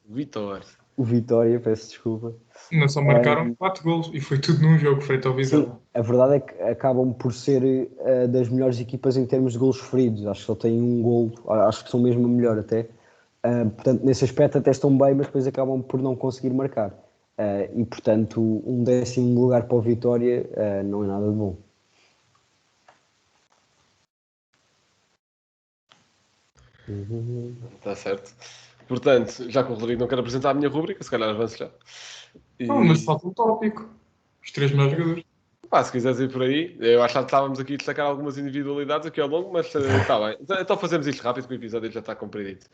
Vitória. O Vitória, peço desculpa. Não só marcaram 4 golos e foi tudo num jogo frente ao Vizela. Sim, a verdade é que acabam por ser das melhores equipas em termos de golos sofridos. Acho que só têm um golo, acho que são mesmo a melhor até. Portanto, nesse aspecto até estão bem, mas depois acabam por não conseguir marcar. E portanto, um 10º lugar para o Vitória não é nada de bom. Está certo. Portanto, já que o Rodrigo não quer apresentar a minha rúbrica, se calhar avanço já. Mas falta um tópico. Os 3 melhores jogadores. Se quiseres ir por aí, eu acho que estávamos aqui a destacar algumas individualidades aqui ao longo, mas está bem. Então fazemos isto rápido, porque o episódio já está compridito.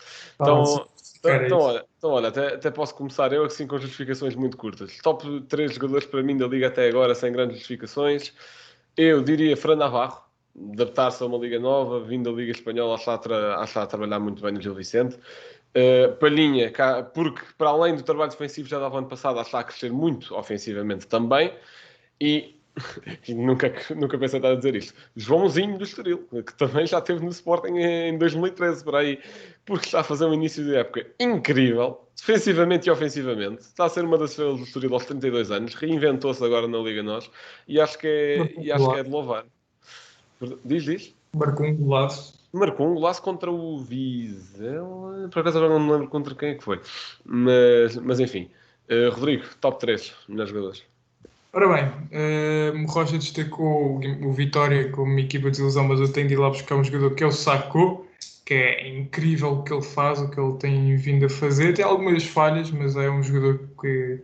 Olha, até posso começar eu assim com justificações muito curtas. Top 3 jogadores para mim da Liga até agora, sem grandes justificações. Eu diria Fran Navarro, adaptar-se a uma Liga nova, vindo da Liga Espanhola, acho que está a trabalhar muito bem no Gil Vicente. Palhinha, porque para além do trabalho defensivo já dava ano passado, acho que está a crescer muito ofensivamente também. E nunca pensei estar a dizer isto. Joãozinho do Estoril, que também já esteve no Sporting em 2013, por aí, porque está a fazer um início de época incrível, defensivamente e ofensivamente. Está a ser uma das estrelas do Estoril aos 32 anos, reinventou-se agora na Liga Nós, e acho que é de louvar. Diz? Marcou um golaço Contra o Vizela. Por acaso agora não me lembro contra quem é que foi. Mas enfim. Rodrigo, top 3 melhores jogadores. Ora bem, o Rocha destacou o Vitória como uma equipa de desilusão, mas eu tenho de ir lá buscar um jogador que é o Sakho, que é incrível o que ele faz, o que ele tem vindo a fazer. Tem algumas falhas, mas é um jogador que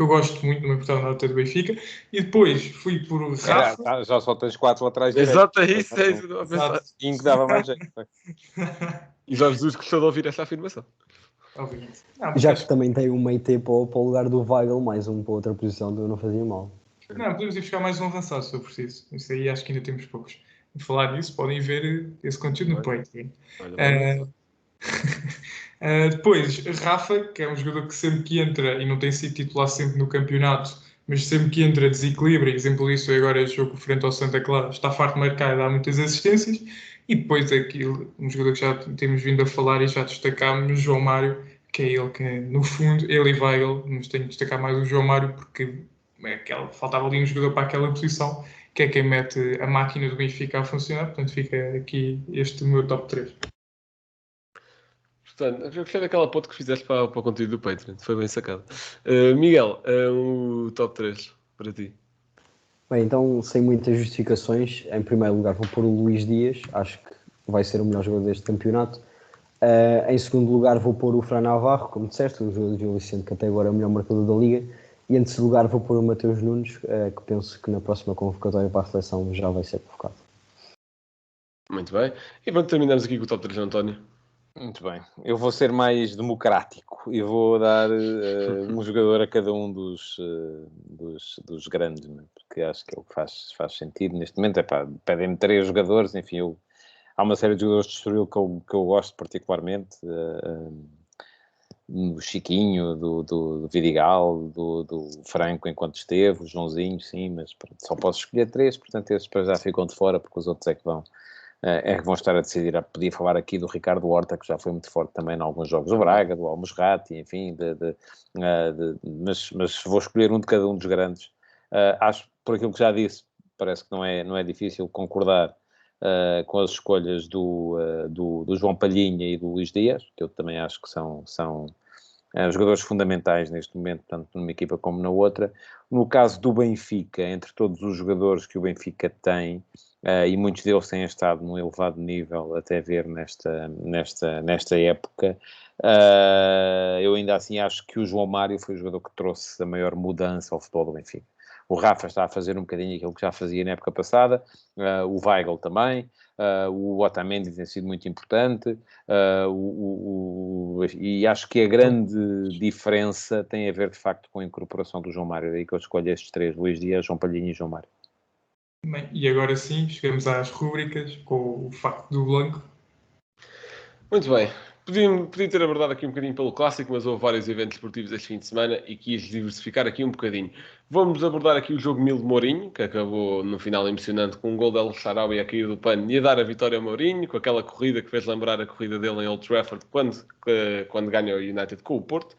eu gosto muito, não me importava nada até do Benfica. E depois fui por Rafa. Já só tens 4 atrás de Exato, é isso. 5 dava mais jeito. E Jorge Jesus gostou de ouvir essa afirmação. Já que também tem um meio tempo para o lugar do Weigl, mais um para outra posição, eu não fazia mal. Não, podemos ir buscar mais um avançado, se eu preciso. Isso aí acho que ainda temos poucos. Vou falar disso, podem ver esse conteúdo no Patreon. Depois, Rafa, que é um jogador que sempre que entra, e não tem sido titular sempre no campeonato, mas sempre que entra desequilibra, exemplo disso agora este jogo frente ao Santa Clara, está farto de marcar e dá muitas assistências. E depois aquilo, um jogador que já temos vindo a falar e já destacámos, João Mário, que é ele que, no fundo, ele e Weigl, mas tenho de destacar mais o João Mário, porque faltava ali um jogador para aquela posição, que é quem mete a máquina do Benfica a funcionar. Portanto, fica aqui este meu top 3. Portanto, eu gostei daquela ponte que fizeste para o conteúdo do Patreon. Foi bem sacado. Miguel, o top 3 para ti. Bem, então, sem muitas justificações, em primeiro lugar vou pôr o Luís Dias, acho que vai ser o melhor jogador deste campeonato. Em segundo lugar vou pôr o Fran Navarro, como disseste, o jogador de Gil Vicente, que até agora é o melhor marcador da Liga. E em terceiro lugar vou pôr o Mateus Nunes, que penso que na próxima convocatória para a seleção já vai ser convocado. Muito bem. E pronto, terminamos aqui com o top 3 de António. Muito bem. Eu vou ser mais democrático e vou dar um jogador a cada um dos grandes, né? Porque acho que é o que faz sentido neste momento. Pedem-me 3 jogadores, enfim, há uma série de jogadores de Estoril que eu gosto particularmente. Do Chiquinho, do Vidigal, do Franco enquanto esteve, o Joãozinho, sim, mas pronto, só posso escolher 3, portanto esses para já ficam de fora, porque os outros é que vão estar a decidir. Podia falar aqui do Ricardo Horta, que já foi muito forte também em alguns jogos do Braga, do Al-Musrati, enfim, mas vou escolher um de cada um dos grandes. Acho, por aquilo que já disse, parece que não é difícil concordar com as escolhas do João Palhinha e do Luís Dias, que eu também acho que são jogadores fundamentais neste momento, tanto numa equipa como na outra. No caso do Benfica, entre todos os jogadores que o Benfica tem, e muitos deles têm estado num elevado nível até ver nesta época, eu ainda assim acho que o João Mário foi o jogador que trouxe a maior mudança ao futebol do Benfica. O Rafa está a fazer um bocadinho aquilo que já fazia na época passada, o Weigl também, o Otamendi tem sido muito importante, e acho que a grande diferença tem a ver, de facto, com a incorporação do João Mário. Daí que eu escolho estes 3, Luís Dias, João Palhinha e João Mário. Bem, e agora sim, chegamos às rúbricas, com o facto do Blanco. Muito bem. Podia ter abordado aqui um bocadinho pelo clássico, mas houve vários eventos esportivos este fim de semana e quis diversificar aqui um bocadinho. Vamos abordar aqui o jogo 1000 de Mourinho, que acabou no final emocionante com um gol de El Shaarawy a cair do pano e a dar a vitória ao Mourinho, com aquela corrida que fez lembrar a corrida dele em Old Trafford quando ganha o United com o Porto.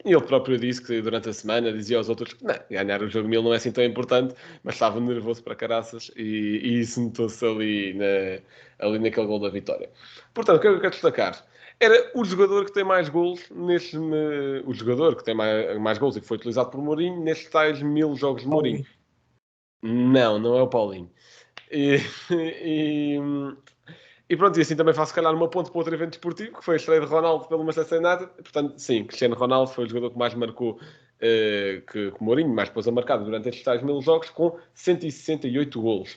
E ele próprio disse que durante a semana dizia aos outros que ganhar o jogo 1000 não é assim tão importante, mas estava nervoso para caraças e isso notou-se ali naquele gol da vitória. Portanto, o que é que eu quero destacar? Era o jogador que tem mais gols o jogador que tem mais gols e que foi utilizado por Mourinho nestes tais 1000 jogos de Mourinho. Não é o Paulinho. E pronto, e assim também faço, se calhar, uma ponte para outro evento desportivo, que foi a estreia de Ronaldo pelo Manchester United. Portanto, sim, Cristiano Ronaldo foi o jogador que mais marcou, que Mourinho mais pôs a marcar durante estes tais 1000 jogos, com 168 golos.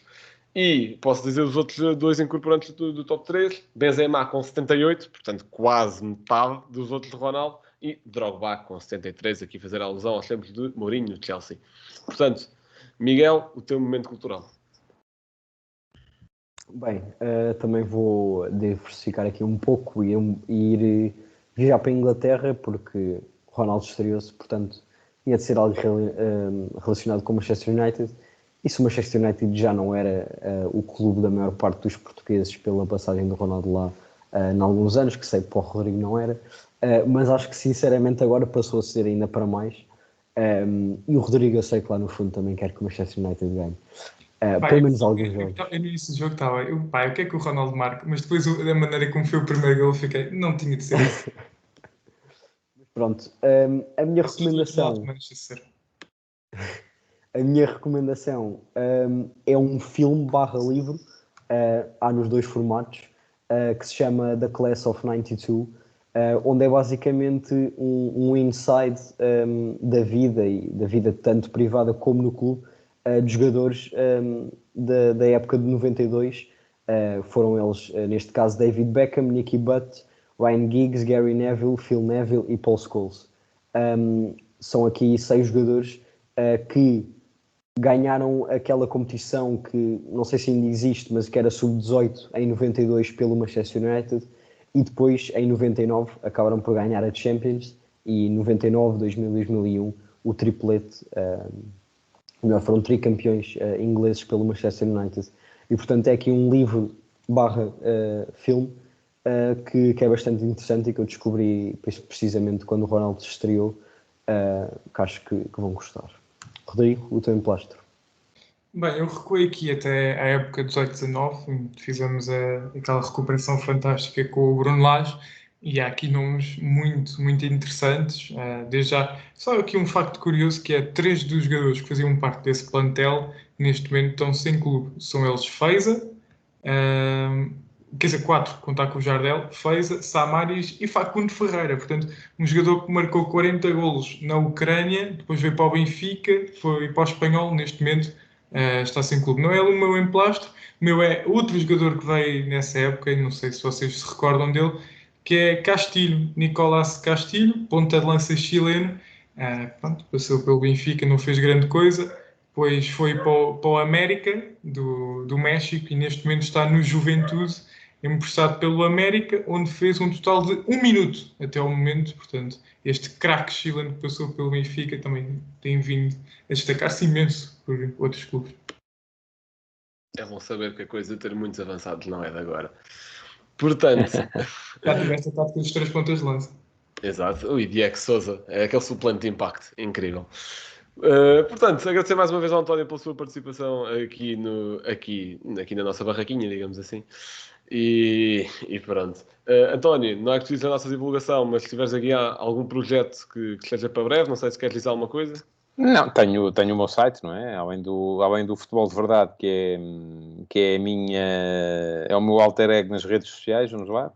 E posso dizer os outros 2 incorporantes do top 3, Benzema com 78, portanto quase metade dos outros de Ronaldo, e Drogba com 73, aqui fazer alusão aos tempos de Mourinho no Chelsea. Portanto, Miguel, o teu momento cultural. Bem, também vou diversificar aqui um pouco e ir viajar para a Inglaterra, porque Ronaldo estreou-se, portanto, ia de ser algo relacionado com o Manchester United. E se o Manchester United já não era o clube da maior parte dos portugueses pela passagem do Ronaldo lá em alguns anos, que sei que para o Rodrigo não era, mas acho que sinceramente agora passou a ser ainda para mais. E o Rodrigo, eu sei que lá no fundo também quer que o Manchester United ganhe. Pelo menos alguns jogos. Eu no início do jogo estava, o que é que o Ronaldo marca? Mas depois, da maneira como foi o primeiro gol, fiquei, não tinha de ser isso. Pronto, a minha recomendação... A minha recomendação é um filme /livro, há nos 2 formatos, que se chama The Class of 92, onde é basicamente um inside da vida tanto privada como no clube, de jogadores da época de 92. Foram eles, neste caso, David Beckham, Nicky Butt, Ryan Giggs, Gary Neville, Phil Neville e Paul Scholes. São aqui 6 jogadores que ganharam aquela competição que não sei se ainda existe, mas que era sub-18 em 92 pelo Manchester United, e depois em 99 acabaram por ganhar a Champions, e em 99, 2000 e 2001 o triplete, foram tricampeões ingleses pelo Manchester United. E portanto é aqui um livro /filme que é bastante interessante e que eu descobri precisamente quando o Ronaldo se estreou, que acho que vão gostar. Rodrigo, o teu emplastro. Bem, eu recuei aqui até à época 18-19, fizemos aquela recuperação fantástica com o Bruno Lage, e há aqui nomes muito, muito interessantes. Desde já, só aqui um facto curioso, que é 3 dos jogadores que faziam parte desse plantel, neste momento estão sem clube. São eles Feiza, quer dizer, 4, contar com o Jardel, Feiza, Samaris e Facundo Ferreira. Portanto, um jogador que marcou 40 golos na Ucrânia, depois veio para o Benfica, foi para o Espanhol, neste momento está sem clube. Não é o meu emplastro, o meu é outro jogador que veio nessa época, não sei se vocês se recordam dele, que é Castilho, Nicolás Castilho, ponta de lança chileno. Pronto, passou pelo Benfica, não fez grande coisa, depois foi para o América do México e neste momento está no Juventude, emprestado pelo América, onde fez um total de 1 minuto até ao momento. Portanto, este craque chileno que passou pelo Benfica também tem vindo a destacar-se imenso por outros clubes. É bom saber que a coisa de ter muitos avançados não é de agora. Portanto... Já tiveste a tática dos 3 pontas de lança. Exato. E Diego Sousa, é aquele suplente de impacto, incrível. Portanto, agradecer mais uma vez ao António pela sua participação aqui na nossa barraquinha, digamos assim. E pronto. António, não é que tu dizes a nossa divulgação, mas se tiveres aqui algum projeto que esteja para breve, não sei se queres dizer alguma coisa. Não, tenho o meu site, não é? Além do futebol de verdade, que é a minha... É o meu alter ego nas redes sociais, vamos lá.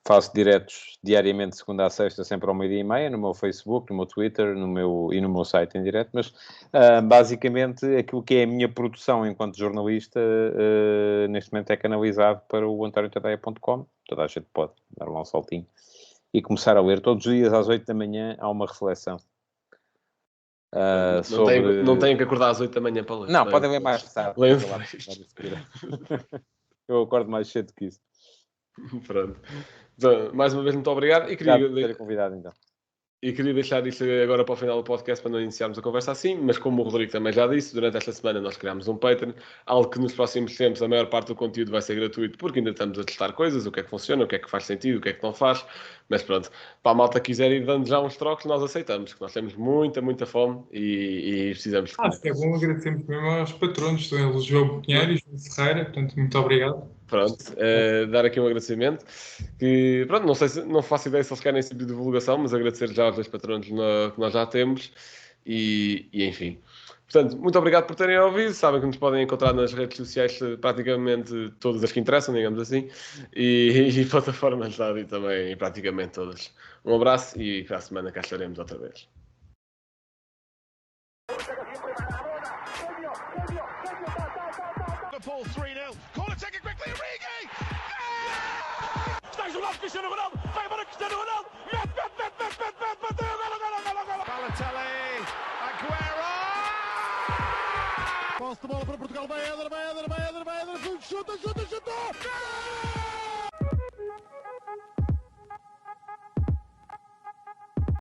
Faço diretos diariamente, segunda a sexta, sempre ao 12:30, no meu Facebook, no meu Twitter no meu site em direto, mas basicamente aquilo que é a minha produção enquanto jornalista neste momento é canalizado para o antoniotadeia.com. Toda a gente pode dar lá um saltinho e começar a ler. Todos os dias às 8 da manhã há uma reflexão. Não tenho que acordar às 8 da manhã para ler. Não, podem ler mais tarde. Eu acordo mais cedo que isso. Pronto. Então, mais uma vez, muito obrigado. E queria convidado, então. E queria deixar isto agora para o final do podcast para não iniciarmos a conversa assim, mas como o Rodrigo também já disse, durante esta semana nós criámos um Patreon, algo que nos próximos tempos a maior parte do conteúdo vai ser gratuito, porque ainda estamos a testar coisas, o que é que funciona, o que é que faz sentido, o que é que não faz, mas pronto, para a malta que quiser ir dando já uns trocos, nós aceitamos, que nós temos muita fome e precisamos de Acho que é bom, agradecemos mesmo aos patronos, são eles João Pinheiro e João Ferreira, portanto, muito obrigado. Pronto, dar aqui um agradecimento, que pronto, não faço ideia se eles querem esse tipo de divulgação, mas agradecer já aos 2 patronos que nós já temos e enfim. Portanto, muito obrigado por terem ouvido, sabem que nos podem encontrar nas redes sociais praticamente todas as que interessam, digamos assim, e plataformas já e também praticamente todas. Um abraço e para a semana cá estaremos outra vez. Liverpool 3-0. Corner taken quickly. Origi! Está isolado Cristiano Ronaldo. Vai para Cristiano Ronaldo. Mete. Bateu. Golo. Balotelli, Aguero! Posse de bola para Portugal. Vai Éder. Chuta.